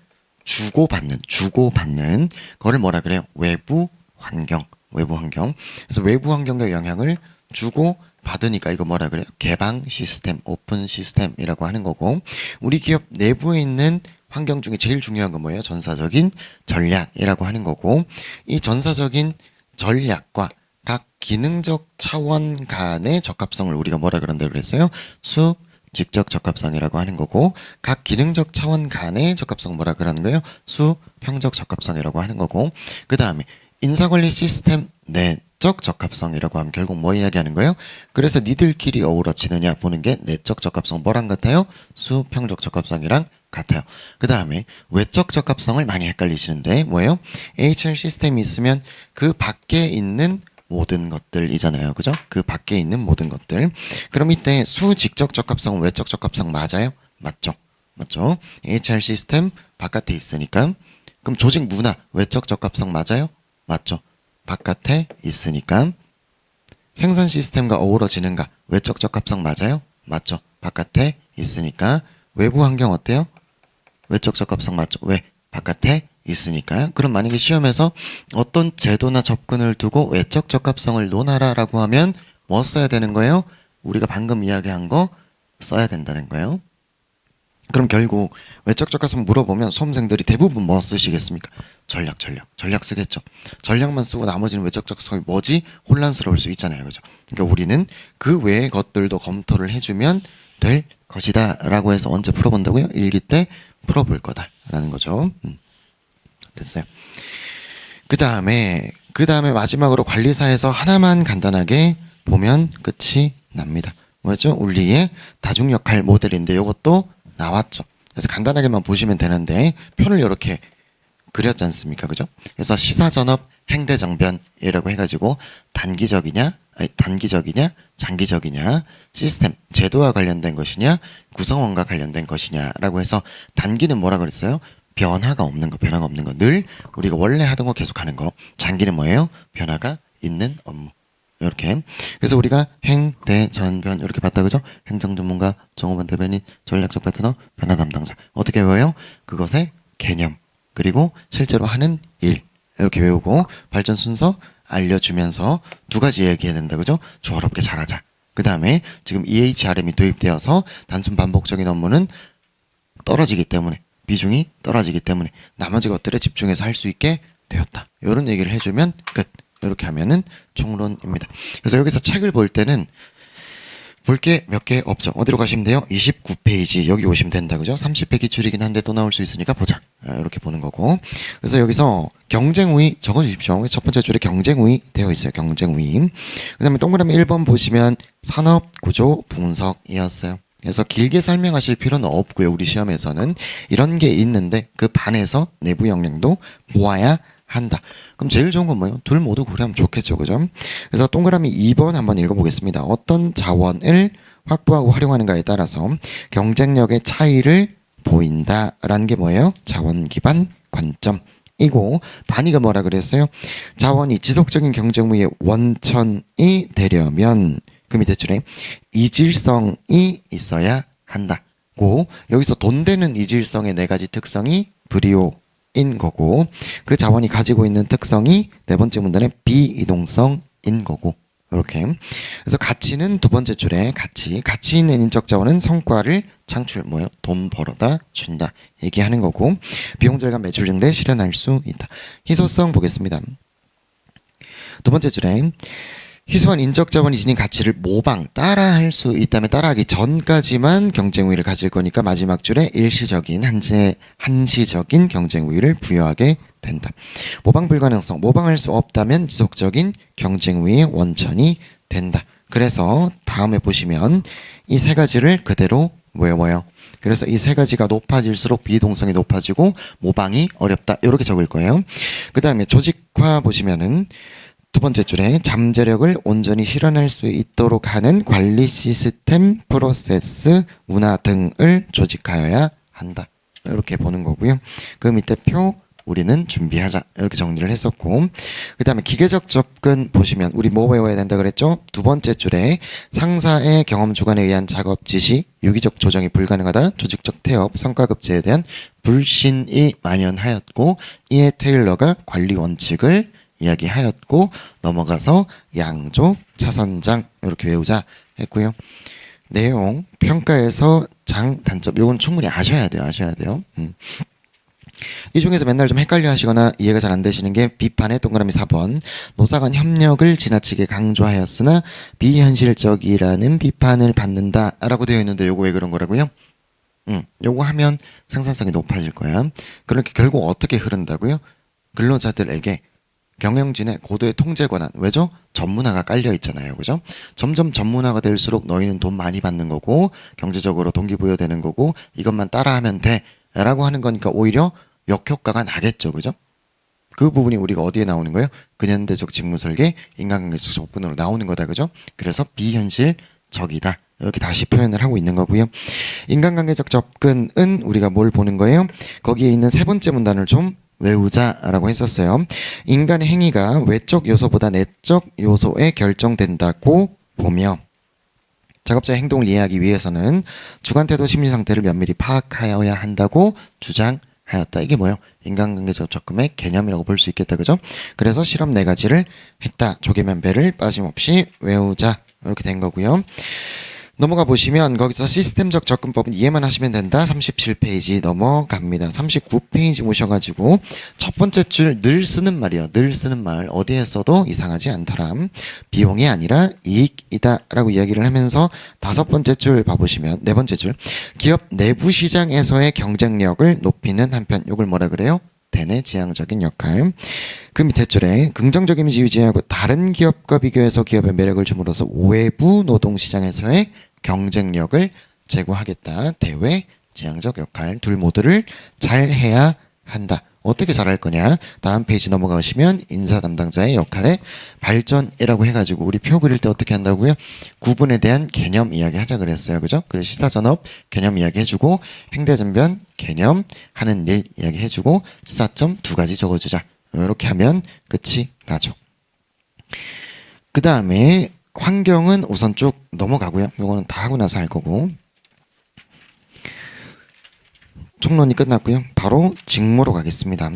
주고받는 거를 뭐라 그래요? 외부 환경. 그래서 외부 환경과 영향을 주고받으니까 이거 뭐라 그래요? 개방 시스템, 오픈 시스템이라고 하는 거고. 우리 기업 내부에 있는 환경 중에 제일 중요한 건 뭐예요? 전사적인 전략이라고 하는 거고. 이 전사적인 전략과 각 기능적 차원 간의 적합성을 우리가 뭐라 그런다고 그랬어요? 수직적 적합성이라고 하는 거고, 각 기능적 차원 간의 적합성 뭐라 그러는 거예요? 수평적 적합성이라고 하는 거고, 그 다음에 인사관리 시스템 내적 적합성이라고 하면 결국 뭐 이야기하는 거예요? 그래서 니들끼리 어우러지느냐 보는 게 내적 적합성 뭐랑 같아요? 수평적 적합성이랑 같아요. 그 다음에 외적 적합성을 많이 헷갈리시는데 뭐예요? HR 시스템이 있으면 그 밖에 있는 모든 것들이잖아요. 그죠? 그 밖에 있는 모든 것들. 그럼 이때 수직적 적합성은 외적 적합성 맞아요? 맞죠? HR 시스템 바깥에 있으니까. 그럼 조직 문화 외적 적합성 맞아요? 맞죠? 바깥에 있으니까. 생산 시스템과 어우러지는가 외적 적합성 맞아요? 맞죠? 바깥에 있으니까. 외부 환경 어때요? 외적 적합성 맞죠? 왜? 바깥에 있으니까요. 그럼 만약에 시험에서 어떤 제도나 접근을 두고 외적 적합성을 논하라라고 하면 뭐 써야 되는 거예요? 우리가 방금 이야기한 거 써야 된다는 거예요. 그럼 결국 외적 적합성 물어보면 수험생들이 대부분 뭐 쓰시겠습니까? 전략 쓰겠죠. 전략만 쓰고 나머지는 외적 적합성이 뭐지? 혼란스러울 수 있잖아요. 그죠? 그러니까 우리는 그 외의 것들도 검토를 해주면 될 것이다 라고 해서 언제 풀어본다고요? 일기 때 풀어볼 거다라는 거죠. 됐어요. 그 다음에 마지막으로 관리사에서 하나만 간단하게 보면 끝이 납니다. 뭐죠? 우리의 다중역할 모델인데 이것도 나왔죠. 그래서 간단하게만 보시면 되는데 표를 이렇게 그렸지 않습니까? 그죠? 그래서 시사전업 행대정변이라고 해가지고 단기적이냐 장기적이냐 시스템 제도와 관련된 것이냐 구성원과 관련된 것이냐라고 해서 단기는 뭐라 그랬어요? 변화가 없는 거 늘 우리가 원래 하던 거 계속 하는 거. 장기는 뭐예요? 변화가 있는 업무. 이렇게. 그래서 우리가 행대전변 이렇게 봤다. 그죠? 행정 전문가, 종업원 대변인, 전략적 파트너, 변화 담당자. 어떻게 외워요? 그것의 개념 그리고 실제로 하는 일 이렇게 외우고 발전 순서 알려주면서 두 가지 얘기해야 된다. 그죠? 조화롭게 잘하자. 그 다음에 지금 EHRM이 도입되어서 단순 반복적인 업무는 떨어지기 때문에 비중이 떨어지기 때문에 나머지 것들에 집중해서 할 수 있게 되었다. 이런 얘기를 해주면 끝. 이렇게 하면은 총론입니다. 그래서 여기서 책을 볼 때는 볼 게 몇 개 없죠. 어디로 가시면 돼요? 29페이지 여기 오시면 된다. 그죠? 30회 기출이긴 한데 또 나올 수 있으니까 보자. 이렇게 보는 거고. 그래서 여기서 경쟁우위 적어주십시오. 첫 번째 줄에 경쟁우위 되어 있어요. 경쟁우위. 그 다음에 동그라미 1번 보시면 산업구조 분석이었어요. 그래서 길게 설명하실 필요는 없고요. 우리 시험에서는 이런 게 있는데 그 반에서 내부 역량도 보아야 한다. 그럼 제일 좋은 건 뭐예요? 둘 모두 고려하면 좋겠죠. 그죠? 그래서 동그라미 2번 한번 읽어보겠습니다. 어떤 자원을 확보하고 활용하는가에 따라서 경쟁력의 차이를 보인다라는 게 뭐예요? 자원 기반 관점이고 반이가 뭐라 그랬어요? 자원이 지속적인 경쟁무의 원천이 되려면 그 밑에 줄에 이질성이 있어야 한다고. 여기서 돈 되는 이질성의 네 가지 특성이 브리오 인 거고, 그 자원이 가지고 있는 특성이 네 번째 문단의 비이동성인 거고, 이렇게. 그래서 가치는 두 번째 줄에 가치 있는 인적 자원은 성과를 창출, 뭐요? 돈 벌어다 준다 얘기하는 거고, 비용 절감 매출 증대 실현할 수 있다. 희소성 보겠습니다. 두 번째 줄에 희소한 인적 자원이 지닌 가치를 모방, 따라할 수 있다면 따라하기 전까지만 경쟁 우위를 가질 거니까 마지막 줄에 일시적인 한시적인 경쟁 우위를 부여하게 된다. 모방 불가능성, 모방할 수 없다면 지속적인 경쟁 우위의 원천이 된다. 그래서 다음에 보시면 이 세 가지를 그대로 외워요. 그래서 이 세 가지가 높아질수록 비동성이 높아지고 모방이 어렵다. 이렇게 적을 거예요. 그 다음에 조직화 보시면은 두 번째 줄에 잠재력을 온전히 실현할 수 있도록 하는 관리 시스템, 프로세스, 문화 등을 조직하여야 한다. 이렇게 보는 거고요. 그 밑에 표 우리는 준비하자 이렇게 정리를 했었고, 그 다음에 기계적 접근 보시면 우리 뭐 외워야 된다 그랬죠? 두 번째 줄에 상사의 경험 주관에 의한 작업 지시, 유기적 조정이 불가능하다, 조직적 태업, 성과급제에 대한 불신이 만연하였고, 이에 테일러가 관리 원칙을 이야기하였고, 넘어가서 양조, 차선장 이렇게 외우자 했고요. 내용, 평가에서 장, 단점 요건 충분히 아셔야 돼요. 이 중에서 맨날 좀 헷갈려 하시거나 이해가 잘 안 되시는 게 비판의 동그라미 4번 노사 간 협력을 지나치게 강조하였으나 비현실적이라는 비판을 받는다 라고 되어 있는데 요거 왜 그런 거라고요? 요거 하면 생산성이 높아질 거야. 그렇게 결국 어떻게 흐른다고요? 근로자들에게 경영진의 고도의 통제 권한, 왜죠? 전문화가 깔려 있잖아요, 그죠? 점점 전문화가 될수록 너희는 돈 많이 받는 거고 경제적으로 동기부여되는 거고 이것만 따라하면 돼 라고 하는 거니까 오히려 역효과가 나겠죠, 그죠? 그 부분이 우리가 어디에 나오는 거예요? 근현대적 직무설계, 인간관계적 접근으로 나오는 거다, 그죠? 그래서 비현실적이다 이렇게 다시 표현을 하고 있는 거고요. 인간관계적 접근은 우리가 뭘 보는 거예요? 거기에 있는 세 번째 문단을 좀 외우자라고 했었어요. 인간의 행위가 외적 요소보다 내적 요소에 결정된다고 보며 작업자의 행동을 이해하기 위해서는 주관 태도 심리 상태를 면밀히 파악하여야 한다고 주장하였다. 이게 뭐예요? 인간관계적 접근의 개념이라고 볼 수 있겠다. 그죠? 그래서 실험 4가지를 했다. 조개면 배를 빠짐없이 외우자. 이렇게 된 거고요. 넘어가 보시면 거기서 시스템적 접근법은 이해만 하시면 된다. 37페이지 넘어갑니다. 39페이지 오셔가지고 첫 번째 줄 늘 쓰는 말이요. 늘 쓰는 말 어디에 써도 이상하지 않더라. 비용이 아니라 이익이다 라고 이야기를 하면서 다섯 번째 줄 봐보시면 네 번째 줄 기업 내부 시장에서의 경쟁력을 높이는 한편 이걸 뭐라 그래요? 대내지향적인 역할. 그 밑에 줄에 긍정적 이미지 유지하고 다른 기업과 비교해서 기업의 매력을 줌으로써 외부 노동시장에서의 경쟁력을 제고하겠다. 대외지향적 역할 둘 모두를 잘 해야 한다. 어떻게 잘할 거냐? 다음 페이지 넘어가시면 인사 담당자의 역할의 발전이라고 해가지고 우리 표 그릴 때 어떻게 한다고요? 구분에 대한 개념 이야기 하자 그랬어요. 그죠? 그래서 시사전업 개념 이야기 해주고 행대전변 개념 하는 일 이야기 해주고 시사점 2가지 적어주자. 이렇게 하면 끝이 나죠. 그 다음에 환경은 우선 쭉 넘어가고요. 이거는 다 하고 나서 할 거고. 총론이 끝났고요. 바로 직무로 가겠습니다.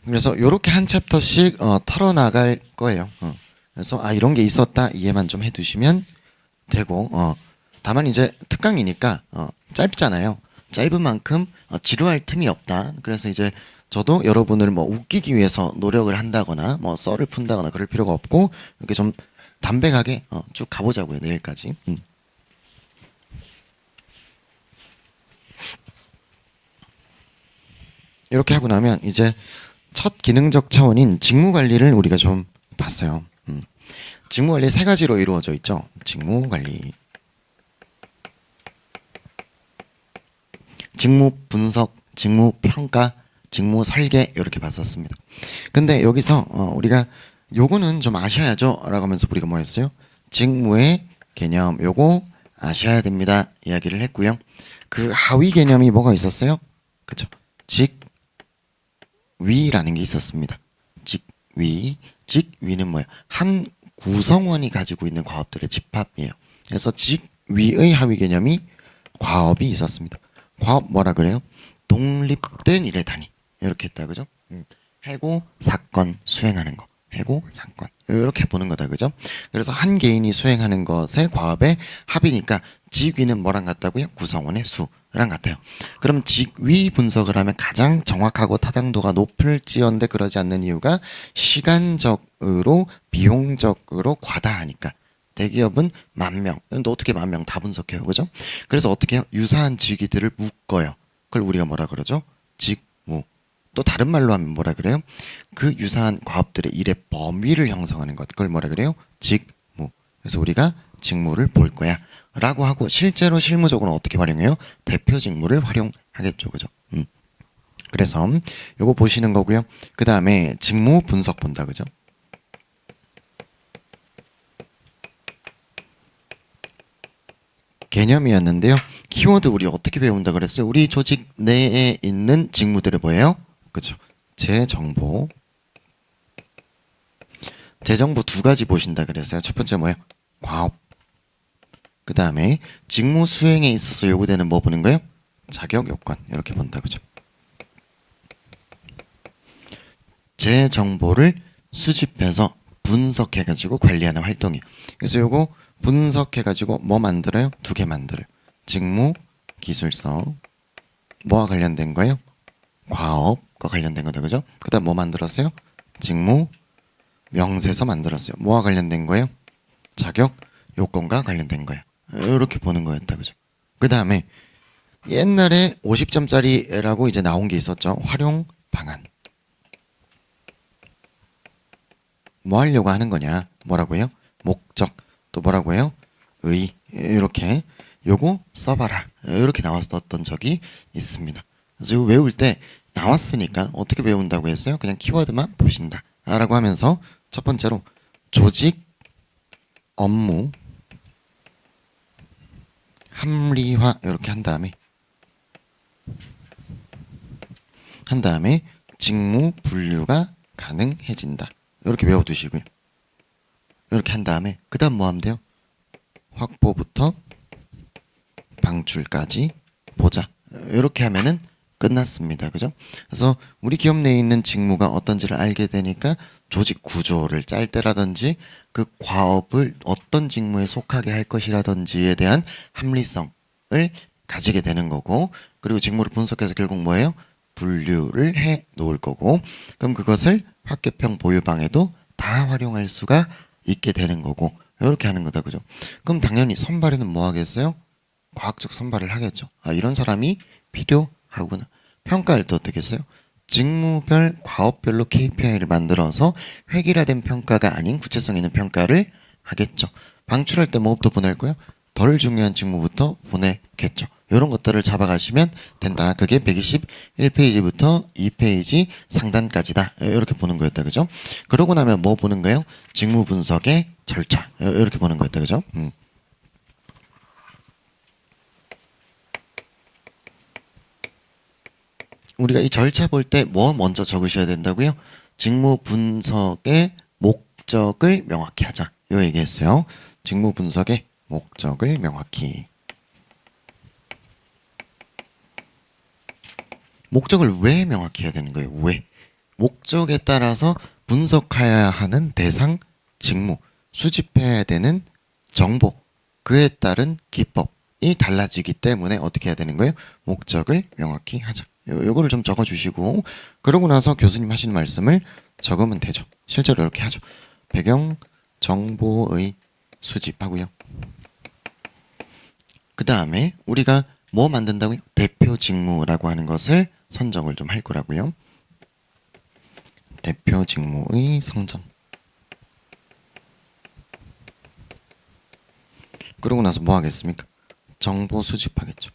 그래서 이렇게 한 챕터씩 털어나갈 거예요. 그래서 이런 게 있었다 이해만 좀 해두시면 되고 다만 이제 특강이니까 짧잖아요. 짧은 만큼 지루할 틈이 없다. 그래서 이제 저도 여러분을 뭐 웃기기 위해서 노력을 한다거나 뭐 썰을 푼다거나 그럴 필요가 없고 이렇게 좀 담백하게 쭉 가보자고요. 내일까지. 이렇게 하고 나면 이제 첫 기능적 차원인 직무관리를 우리가 좀 봤어요. 직무관리 3가지로 이루어져 있죠. 직무관리, 직무 분석, 직무 평가, 직무 설계 이렇게 봤었습니다. 근데 여기서 우리가 요거는 좀 아셔야죠 라고 하면서 우리가 뭐 했어요? 직무의 개념 요거 아셔야 됩니다 이야기를 했고요. 그 하위 개념이 뭐가 있었어요? 그쵸? 직위라는 게 있었습니다. 직위는 뭐예요? 한 구성원이 가지고 있는 과업들의 집합이에요. 그래서 위의 하위 개념이 과업이 있었습니다. 과업 뭐라 그래요? 독립된 일의 단위 이렇게 했다 그죠? 해고 사건 수행하는 거 해고 사건 이렇게 보는 거다 그죠? 그래서 한 개인이 수행하는 것의 과업의 합이니까 직위는 뭐랑 같다고요? 구성원의 수랑 같아요. 그럼 직위 분석을 하면 가장 정확하고 타당도가 높을지언데 그러지 않는 이유가 시간적으로 비용적으로 과다하니까. 대기업은 10,000명. 근데 어떻게 10,000명 다 분석해요, 그죠? 그래서 어떻게 해요? 유사한 직위들을 묶어요. 그걸 우리가 뭐라 그러죠? 직무. 또 다른 말로 하면 뭐라 그래요? 그 유사한 과업들의 일의 범위를 형성하는 것. 그걸 뭐라 그래요? 직무. 그래서 우리가 직무를 볼 거야. 라고 하고 실제로 실무적으로 어떻게 활용해요? 대표 직무를 활용하겠죠, 그죠? 그래서 요거 보시는 거고요. 그 다음에 직무 분석 본다, 그죠? 개념이었는데요. 키워드 우리 어떻게 배운다 그랬어요? 우리 조직 내에 있는 직무들을 뭐예요? 그죠? 재정보. 재정보 두 가지 보신다 그랬어요. 첫 번째 뭐예요? 과업. 그 다음에 직무 수행에 있어서 요구되는 뭐 보는 거예요? 자격 요건. 이렇게 본다 그죠? 재정보를 수집해서 분석해가지고 관리하는 활동이에요. 그래서 요거 분석해가지고 뭐 만들어요? 두 개 만들어요. 직무, 기술서. 뭐와 관련된 거예요? 과업과 관련된 거다, 그죠? 그 다음 뭐 만들었어요? 직무, 명세서 만들었어요. 뭐와 관련된 거예요? 자격, 요건과 관련된 거예요. 이렇게 보는 거였다, 그죠? 그 다음에 옛날에 50점짜리라고 이제 나온 게 있었죠. 활용 방안. 뭐 하려고 하는 거냐? 뭐라고요? 목적. 또 뭐라고 해요? 의. 이렇게 요거 써봐라. 이렇게 나왔었던 적이 있습니다. 그래서 이거 외울 때 나왔으니까 어떻게 배운다고 했어요? 그냥 키워드만 보신다. 라고 하면서 첫 번째로 조직, 업무, 합리화 이렇게 한 다음에 직무 분류가 가능해진다. 이렇게 외워두시고요. 이렇게 한 다음에 그 다음 뭐 하면 돼요? 확보부터 방출까지 보자. 이렇게 하면은 끝났습니다. 그죠? 그래서 우리 기업 내에 있는 직무가 어떤지를 알게 되니까 조직 구조를 짤 때라든지 그 과업을 어떤 직무에 속하게 할 것이라든지에 대한 합리성을 가지게 되는 거고, 그리고 직무를 분석해서 결국 뭐예요? 분류를 해 놓을 거고, 그럼 그것을 학교평 보유방에도 다 활용할 수가 있게 되는 거고, 이렇게 하는 거다. 그죠? 그럼 당연히 선발에는 뭐 하겠어요? 과학적 선발을 하겠죠. 아, 이런 사람이 필요하구나. 평가할 때 어떻게 했어요? 직무별, 과업별로 KPI를 만들어서 획일화된 평가가 아닌 구체성 있는 평가를 하겠죠. 방출할 때 뭐부터 보낼 거예요? 덜 중요한 직무부터 보내겠죠. 이런 것들을 잡아가시면 된다. 그게 121페이지부터 2페이지 상단까지다. 이렇게 보는 거였다. 그죠? 그러고 나면 뭐 보는 거예요? 직무 분석의 절차. 이렇게 보는 거였다. 그죠? 우리가 이 절차 볼 때 뭐 먼저 적으셔야 된다고요? 직무 분석의 목적을 명확히 하자. 요 얘기했어요. 직무 분석의 목적을 명확히. 목적을 왜 명확히 해야 되는 거예요? 왜? 목적에 따라서 분석해야 하는 대상, 직무, 수집해야 되는 정보, 그에 따른 기법이 달라지기 때문에 어떻게 해야 되는 거예요? 목적을 명확히 하자. 요거를 좀 적어주시고, 그러고 나서 교수님 하시는 말씀을 적으면 되죠. 실제로 이렇게 하죠. 배경 정보의 수집하고요. 그 다음에 우리가 뭐 만든다고요? 대표 직무라고 하는 것을 선정을 좀 할 거라고요. 대표 직무의 선정. 그러고 나서 뭐 하겠습니까? 정보 수집하겠죠.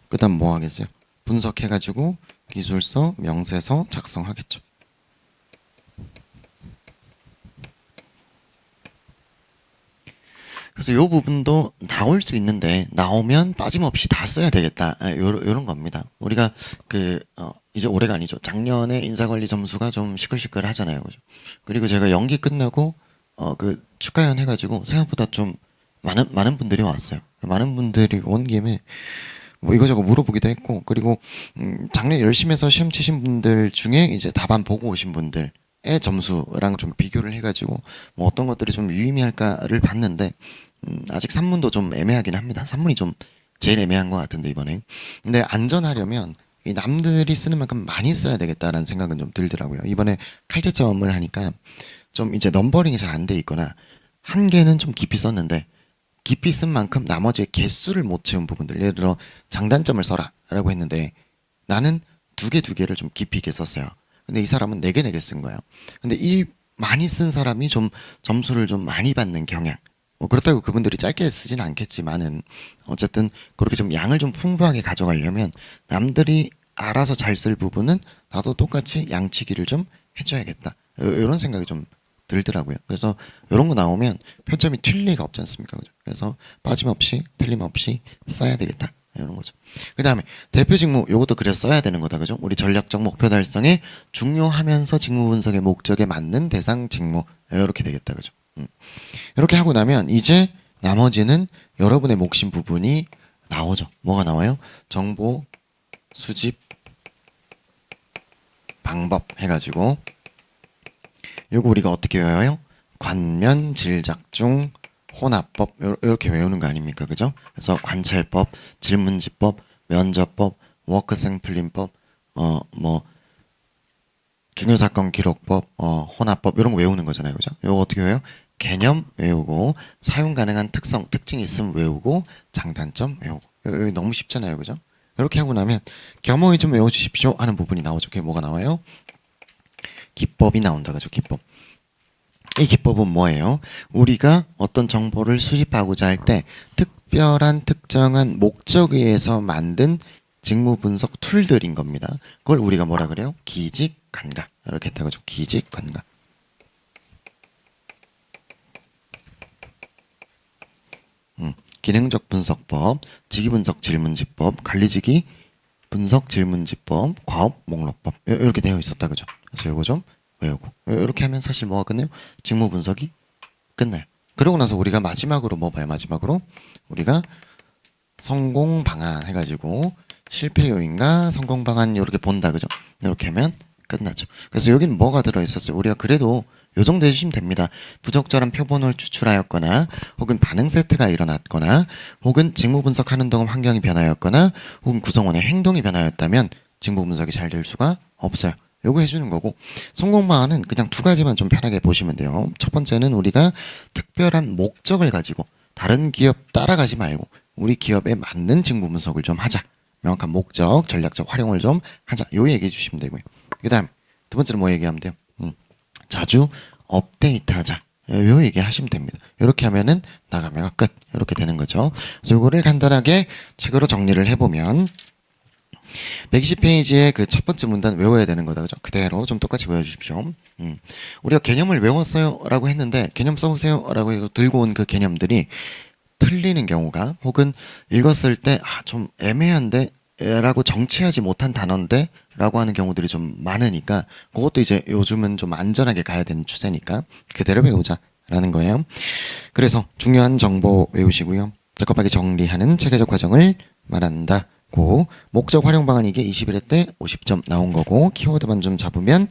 그 다음 뭐 하겠어요? 분석해가지고 기술서, 명세서 작성하겠죠. 그래서 이 부분도 나올 수 있는데 나오면 빠짐없이 다 써야 되겠다. 요런 겁니다. 우리가 이제 올해가 아니죠. 작년에 인사관리 점수가 좀 시끌시끌 하잖아요. 그죠? 그리고 제가 연기 끝나고 그 축가연 해가지고 생각보다 좀 많은 분들이 왔어요. 많은 분들이 온 김에 뭐 이거저거 물어보기도 했고, 그리고 작년 열심히 해서 시험 치신 분들 중에 이제 답안 보고 오신 분들의 점수랑 좀 비교를 해가지고 뭐 어떤 것들이 좀 유의미할까를 봤는데, 아직 산문도 좀 애매하긴 합니다. 산문이 좀 제일 애매한 것 같은데 이번에. 근데 안전하려면 이 남들이 쓰는 만큼 많이 써야 되겠다라는 생각은 좀 들더라고요. 이번에 칼제점을 하니까 좀 이제 넘버링이 잘 안 돼 있거나 한 개는 좀 깊이 썼는데 깊이 쓴 만큼 나머지 개수를 못 채운 부분들, 예를 들어 장단점을 써라 라고 했는데 나는 두 개를 좀 깊이 있게 썼어요. 근데 이 사람은 네 개 쓴 거예요. 근데 이 많이 쓴 사람이 좀 점수를 좀 많이 받는 경향. 뭐 그렇다고 그분들이 짧게 쓰진 않겠지만은 어쨌든 그렇게 좀 양을 좀 풍부하게 가져가려면 남들이 알아서 잘 쓸 부분은 나도 똑같이 양치기를 좀 해줘야겠다, 이런 생각이 좀 들더라고요. 그래서 이런 거 나오면 표점이 튈 리가 없지 않습니까? 그죠? 그래서 빠짐없이 틀림없이 써야 되겠다, 이런 거죠. 그 다음에 대표 직무, 요것도 그래서 써야 되는 거다, 그죠? 우리 전략적 목표 달성에 중요하면서 직무 분석의 목적에 맞는 대상 직무, 이렇게 되겠다, 그죠? 이렇게 하고 나면 이제 나머지는 여러분의 몫인 부분이 나오죠. 뭐가 나와요? 정보 수집 방법 해가지고 요거 우리가 어떻게 외워요? 관면, 질작중, 혼합법, 이렇게 외우는 거 아닙니까? 그죠? 그래서 관찰법, 질문지법, 면접법, 워크샘플링법, 뭐 중요사건 기록법, 혼합법, 이런 거 외우는 거잖아요. 그죠? 요거 어떻게 외워요? 개념 외우고, 사용 가능한 특성, 특징이 있으면 외우고, 장단점 외우고. 여기 너무 쉽잖아요. 그죠? 이렇게 하고 나면 겸허히 좀 외워주십시오 하는 부분이 나오죠. 그게 뭐가 나와요? 기법이 나온다. 그죠? 기법. 이 기법은 뭐예요? 우리가 어떤 정보를 수집하고자 할 때 특별한 특정한 목적에 의해서 만든 직무 분석 툴들인 겁니다. 그걸 우리가 뭐라 그래요? 기직 관가. 이렇게 했다고 하죠. 기직 관가. 기능적 분석법, 직위분석 질문지법, 관리직위 분석 질문지법, 과업 목록법, 이렇게 되어 있었다, 그죠? 그래서 이거 좀 외우고, 이렇게 하면 사실 뭐가 끝나요? 직무 분석이 끝나요. 그러고 나서 우리가 마지막으로 뭐 봐요? 마지막으로 우리가 성공 방안 해가지고 실패 요인과 성공 방안 이렇게 본다, 그죠? 이렇게 하면 끝나죠. 그래서 여기는 뭐가 들어있었어요? 우리가 그래도 요 정도 해주시면 됩니다. 부적절한 표본을 추출하였거나, 혹은 반응 세트가 일어났거나, 혹은 직무 분석하는 동안 환경이 변하였거나, 혹은 구성원의 행동이 변하였다면 직무 분석이 잘 될 수가 없어요. 요거 해주는 거고, 성공 방안은 그냥 두 가지만 좀 편하게 보시면 돼요. 첫 번째는 우리가 특별한 목적을 가지고 다른 기업 따라가지 말고 우리 기업에 맞는 직무 분석을 좀 하자. 명확한 목적, 전략적 활용을 좀 하자. 요 얘기해 주시면 되고요. 그 다음 두 번째는 뭐 얘기하면 돼요? 자주 업데이트하자. 요 얘기 하시면 됩니다. 이렇게 하면은 나가면 끝. 이렇게 되는 거죠. 그래서 이거를 간단하게 책으로 정리를 해보면 120페이지의 그 첫 번째 문단 외워야 되는 거다. 그죠? 그대로 좀 똑같이 외워주십시오. 우리가 개념을 외웠어요 라고 했는데 개념 써보세요 라고 해서 들고 온 그 개념들이 틀리는 경우가, 혹은 읽었을 때 좀 애매한데 라고 정치하지 못한 단어인데 라고 하는 경우들이 좀 많으니까, 그것도 이제 요즘은 좀 안전하게 가야 되는 추세니까 그대로 배우자 라는 거예요. 그래서 중요한 정보 외우시고요. 적합하게 정리하는 체계적 과정을 말한다. 고 목적 활용 방안, 이게 21회 때 50점 나온 거고, 키워드만 좀 잡으면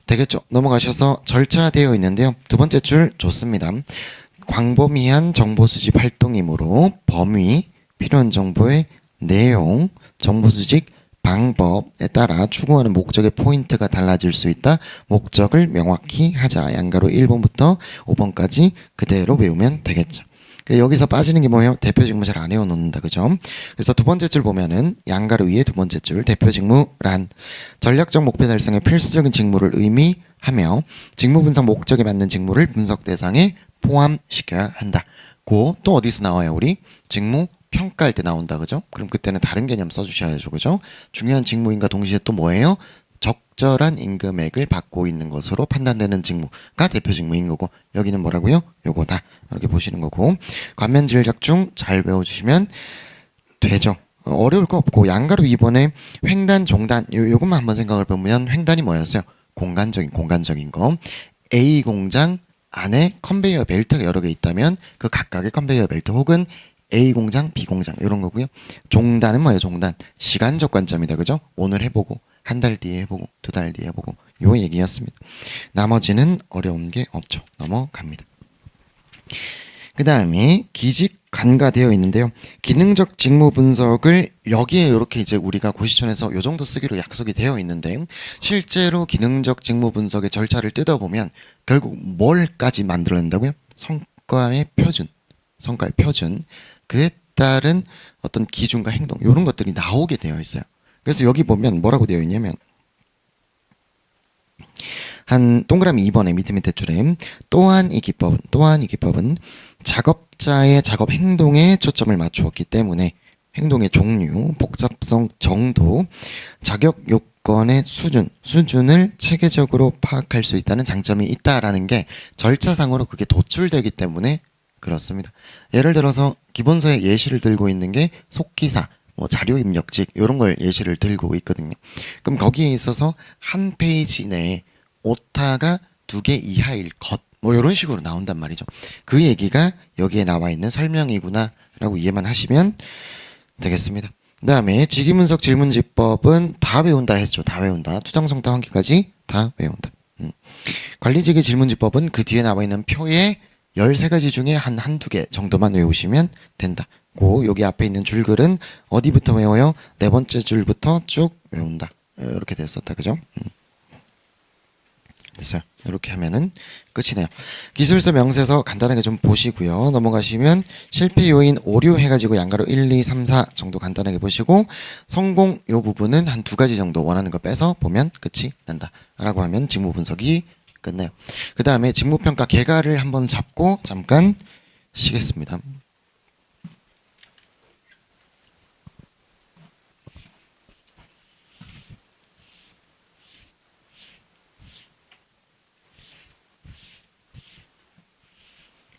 되겠죠. 넘어가셔서 절차되어 있는데요. 두 번째 줄 좋습니다. 광범위한 정보 수집 활동이므로 범위, 필요한 정보의 내용, 정보 수집 방법에 따라 추구하는 목적의 포인트가 달라질 수 있다. 목적을 명확히 하자. 양가로 1번부터 5번까지 그대로 외우면 되겠죠. 여기서 빠지는 게 뭐예요? 대표 직무 잘 안 외워놓는다, 그죠? 그래서 두 번째 줄 보면은 양가로 위에 두 번째 줄 대표 직무란 전략적 목표 달성의 필수적인 직무를 의미하며 직무 분석 목적에 맞는 직무를 분석 대상에 포함시켜야 한다. 또 어디서 나와요? 우리 직무 평가할 때 나온다, 그죠? 그럼 그때는 다른 개념 써주셔야죠, 그죠? 중요한 직무인과 동시에 또 뭐예요? 적절한 임금액을 받고 있는 것으로 판단되는 직무가 대표 직무인 거고, 여기는 뭐라고요? 요거다. 이렇게 보시는 거고, 관면질 작중 잘 외워주시면 되죠. 어려울 거 없고, 양가로 2번에 횡단, 종단, 요것만 한번 생각을 해보면 횡단이 뭐였어요? 공간적인 거. A 공장, 안에 컨베이어 벨트가 여러 개 있다면 그 각각의 컨베이어 벨트 혹은 A 공장, B 공장 이런 거고요. 종단은 뭐예요? 종단. 시간적 관점이다. 그죠? 오늘 해보고 한 달 뒤에 해보고 두 달 뒤에 해보고 요 얘기였습니다. 나머지는 어려운 게 없죠. 넘어갑니다. 그 다음에 기직 간과되어 있는데요. 기능적 직무 분석을 여기에 이렇게 이제 우리가 고시촌에서 요 정도 쓰기로 약속이 되어 있는데 실제로 기능적 직무 분석의 절차를 뜯어보면 결국 뭘까지 만들어낸다고요? 성과의 표준, 성과의 표준, 그에 따른 어떤 기준과 행동 이런 것들이 나오게 되어 있어요. 그래서 여기 보면 뭐라고 되어 있냐면 한 동그라미 2번의 밑에 줄에 또한 이 기법은 작업자의 작업 행동에 초점을 맞추었기 때문에 행동의 종류, 복잡성 정도, 자격 요건의 수준을 체계적으로 파악할 수 있다는 장점이 있다라는 게 절차상으로 그게 도출되기 때문에 그렇습니다. 예를 들어서 기본서에 예시를 들고 있는 게 속기사, 뭐 자료 입력직 이런 걸 예시를 들고 있거든요. 그럼 거기에 있어서 한 페이지 내에 오타가 2개 이하일 것, 뭐 이런 식으로 나온단 말이죠. 그 얘기가 여기에 나와 있는 설명이구나 라고 이해만 하시면 되겠습니다. 그 다음에 직위분석 질문지법은 다 외운다 했죠. 다 외운다. 투정성타 환기까지 다 외운다. 관리직의 질문지법은 그 뒤에 나와 있는 표에 13가지 중에 한두 개 정도만 외우시면 된다. 고 여기 앞에 있는 줄글은 어디부터 외워요? 네 번째 줄부터 쭉 외운다. 이렇게 됐었다. 그죠? 됐어요. 이렇게 하면은 끝이네요. 기술서 명세서 간단하게 좀 보시고요. 넘어가시면 실패 요인 오류 해가지고 양가로 1, 2, 3, 4 정도 간단하게 보시고 성공 요 부분은 한 2가지 정도 원하는 거 빼서 보면 끝이 난다. 라고 하면 직무 분석이 끝나요. 그 다음에 직무평가 개괄을 한번 잡고 잠깐 쉬겠습니다.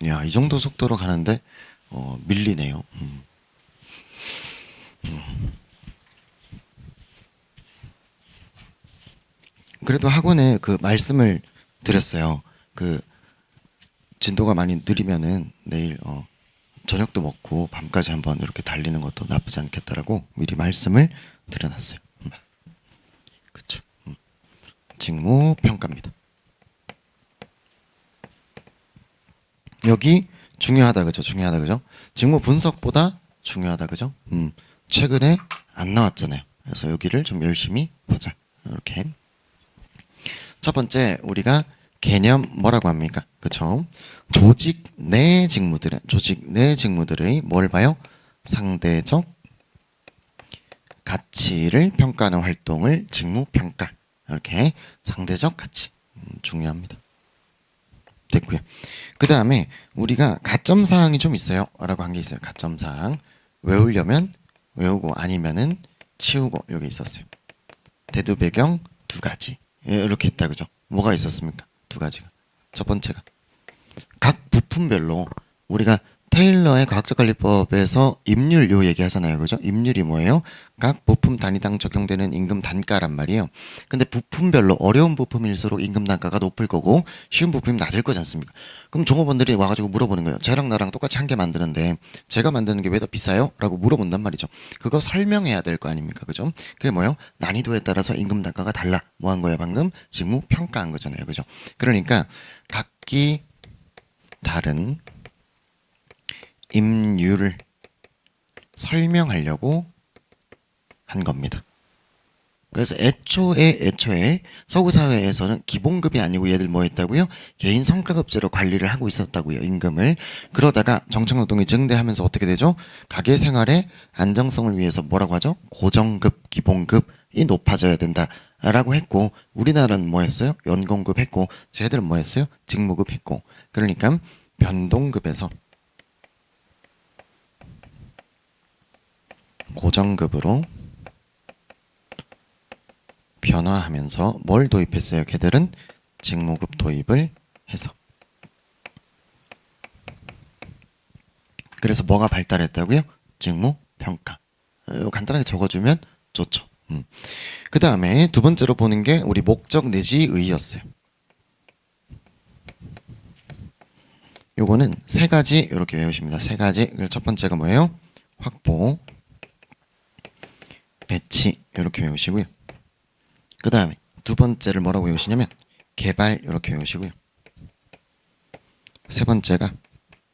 야, 이 정도 속도로 가는데 밀리네요. 그래도 학원에 그 말씀을 드렸어요. 그 진도가 많이 느리면은 내일 저녁도 먹고 밤까지 한번 이렇게 달리는 것도 나쁘지 않겠다라고 미리 말씀을 드려놨어요. 그렇죠. 직무 평가입니다. 여기 중요하다 그죠? 중요하다 그죠? 직무 분석보다 중요하다 그죠? 최근에 안 나왔잖아요. 그래서 여기를 좀 열심히 보자. 이렇게. 첫 번째 우리가 개념 뭐라고 합니까? 그쵸? 조직 내 직무들의 뭘 봐요? 상대적 가치를 평가하는 활동을 직무평가. 이렇게 상대적 가치 중요합니다. 됐고요. 그 다음에 우리가 가점사항이 좀 있어요. 라고 한 게 있어요. 가점사항. 외우려면 외우고 아니면은 치우고 여기 있었어요. 대두 배경 2가지. 이렇게 했다 그죠? 뭐가 있었습니까? 2가지가. 첫 번째가 각 부품별로 우리가 테일러의 과학적관리법에서 임률 요 얘기하잖아요. 그죠? 임률이 뭐예요? 각 부품 단위당 적용되는 임금 단가란 말이에요. 근데 부품별로 어려운 부품일수록 임금 단가가 높을 거고 쉬운 부품이 낮을 거지 않습니까? 그럼 종업원들이 와가지고 물어보는 거예요. 쟤랑 나랑 똑같이 한 개 만드는데 제가 만드는 게 왜 더 비싸요? 라고 물어본단 말이죠. 그거 설명해야 될 거 아닙니까? 그죠? 그게 뭐예요? 난이도에 따라서 임금 단가가 달라. 뭐 한 거야 방금? 직무 평가한 거잖아요. 그죠? 그러니까 각기 다른 임률을 설명하려고 한 겁니다. 그래서 애초에 서구사회에서는 기본급이 아니고 얘들 뭐 했다고요? 개인 성과급제로 관리를 하고 있었다고요. 임금을. 그러다가 정착노동이 증대하면서 어떻게 되죠? 가게 생활의 안정성을 위해서 뭐라고 하죠? 고정급, 기본급이 높아져야 된다. 라고 했고 우리나라는 뭐 했어요? 연공급 했고 쟤들은 뭐 했어요? 직무급 했고 그러니까 변동급에서 고정급으로 변화하면서 뭘 도입했어요? 걔들은 직무급 도입을 해서. 그래서 뭐가 발달했다고요? 직무 평가. 간단하게 적어주면 좋죠. 그 다음에 두 번째로 보는 게 우리 목적 내지 의의였어요. 요거는 세 가지 이렇게 외우십니다. 세 가지. 첫 번째가 뭐예요? 확보, 배치 이렇게 외우시고요. 그 다음에 두 번째를 뭐라고 외우시냐면 개발 이렇게 외우시고요. 세 번째가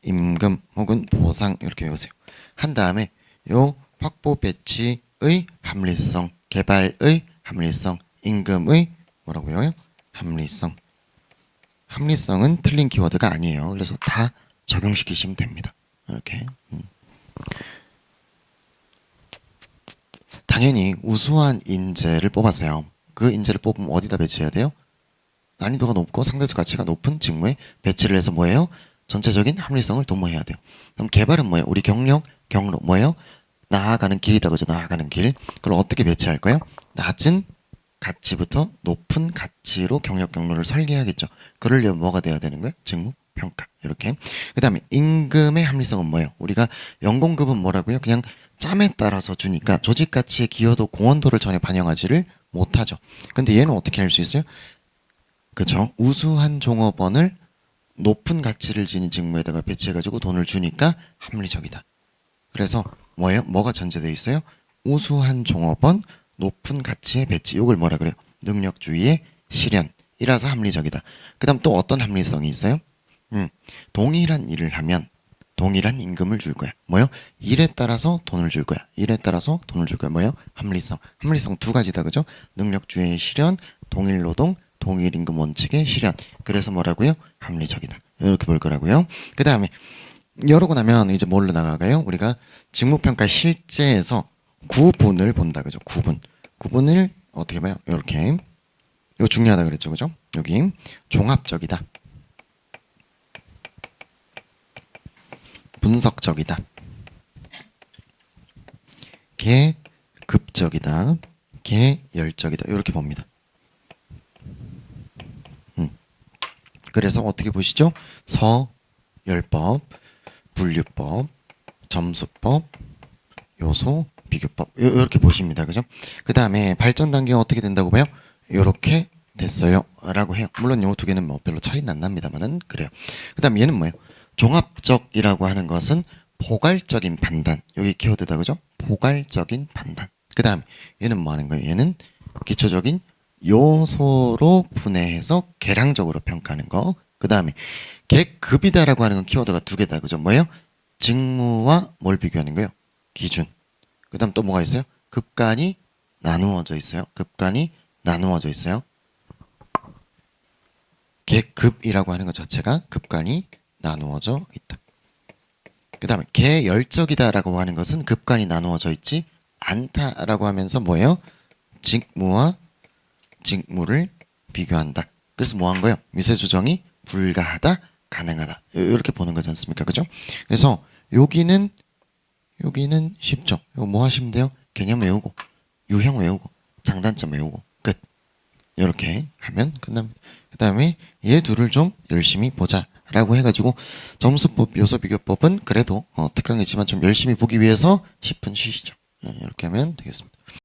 임금 혹은 보상 이렇게 외우세요. 한 다음에 요 확보 배치의 합리성, 개발의 합리성, 임금의 뭐라고 외워요? 합리성. 합리성은 틀린 키워드가 아니에요. 그래서 다 적용시키시면 됩니다. 이렇게. 당연히 우수한 인재를 뽑았어요. 그 인재를 뽑으면 어디다 배치해야 돼요? 난이도가 높고 상대적 가치가 높은 직무에 배치를 해서 뭐예요? 전체적인 합리성을 도모해야 돼요. 그럼 개발은 뭐예요? 우리 경력, 경로 뭐예요? 나아가는 길이다 그죠? 나아가는 길. 그걸 어떻게 배치할 거예요? 낮은 가치부터 높은 가치로 경력 경로를 설계하겠죠. 그러려면 뭐가 돼야 되는 거예요? 직무 평가 이렇게. 그 다음에 임금의 합리성은 뭐예요? 우리가 연공급은 뭐라고요? 그냥 짬에 따라서 주니까 조직 가치의 기여도 공헌도를 전혀 반영하지를 못하죠. 근데 얘는 어떻게 할 수 있어요? 그쵸? 우수한 종업원을 높은 가치를 지닌 직무에다가 배치해가지고 돈을 주니까 합리적이다. 그래서 뭐예요? 뭐가 전제되어 있어요? 우수한 종업원, 높은 가치의 배치. 이걸 뭐라 그래요? 능력주의의 실현이라서 합리적이다. 그 다음 또 어떤 합리성이 있어요? 동일한 일을 하면 동일한 임금을 줄 거야. 뭐요? 일에 따라서 돈을 줄 거야. 일에 따라서 돈을 줄 거야. 뭐요? 합리성. 합리성 두 가지다. 그죠? 능력주의의 실현, 동일 노동, 동일 임금 원칙의 실현. 그래서 뭐라고요? 합리적이다. 이렇게 볼 거라고요. 그 다음에 이러고 나면 이제 뭘로 나가가요? 우리가 직무평가 실제에서 구분을 본다. 그죠? 구분. 구분을 어떻게 봐요? 이렇게. 이거 중요하다 그랬죠. 그죠? 여기 종합적이다. 분석적이다. 계급적이다. 계열적이다. 이렇게 봅니다. 그래서 어떻게 보시죠? 서열법, 분류법, 점수법, 요소, 비교법 이렇게 보십니다. 그죠? 그 다음에 발전 단계가 어떻게 된다고 봐요? 이렇게 됐어요 라고 해요. 물론 요 두 개는 뭐 별로 차이는 안 납니다만은 그래요. 그 다음 얘는 뭐예요? 종합적이라고 하는 것은 포괄적인 판단. 여기 키워드다. 그죠? 포괄적인 판단. 그 다음 얘는 뭐 하는 거예요? 얘는 기초적인 요소로 분해해서 계량적으로 평가하는 거. 그 다음에 계급이다라고 하는 건 키워드가 두 개다. 그죠? 뭐예요? 직무와 뭘 비교하는 거예요? 기준. 그 다음 또 뭐가 있어요? 급간이 나누어져 있어요. 급간이 나누어져 있어요. 계급이라고 하는 것 자체가 급간이 나누어져 있다. 그 다음에 계열적이다라고 하는 것은 급간이 나누어져 있지 않다라고 하면서 뭐예요? 직무와 직무를 비교한다. 그래서 뭐 한 거예요? 미세 조정이 불가하다, 가능하다. 이렇게 보는 거지 않습니까? 그죠? 그래서 여기는 쉽죠. 이거 뭐 하시면 돼요? 개념 외우고, 유형 외우고, 장단점 외우고, 끝. 이렇게 하면 끝납니다. 그 다음에 얘 둘을 좀 열심히 보자 라고 해가지고 점수법, 요소비교법은 그래도 특강이지만 좀 열심히 보기 위해서 10분 쉬시죠. 이렇게 하면 되겠습니다.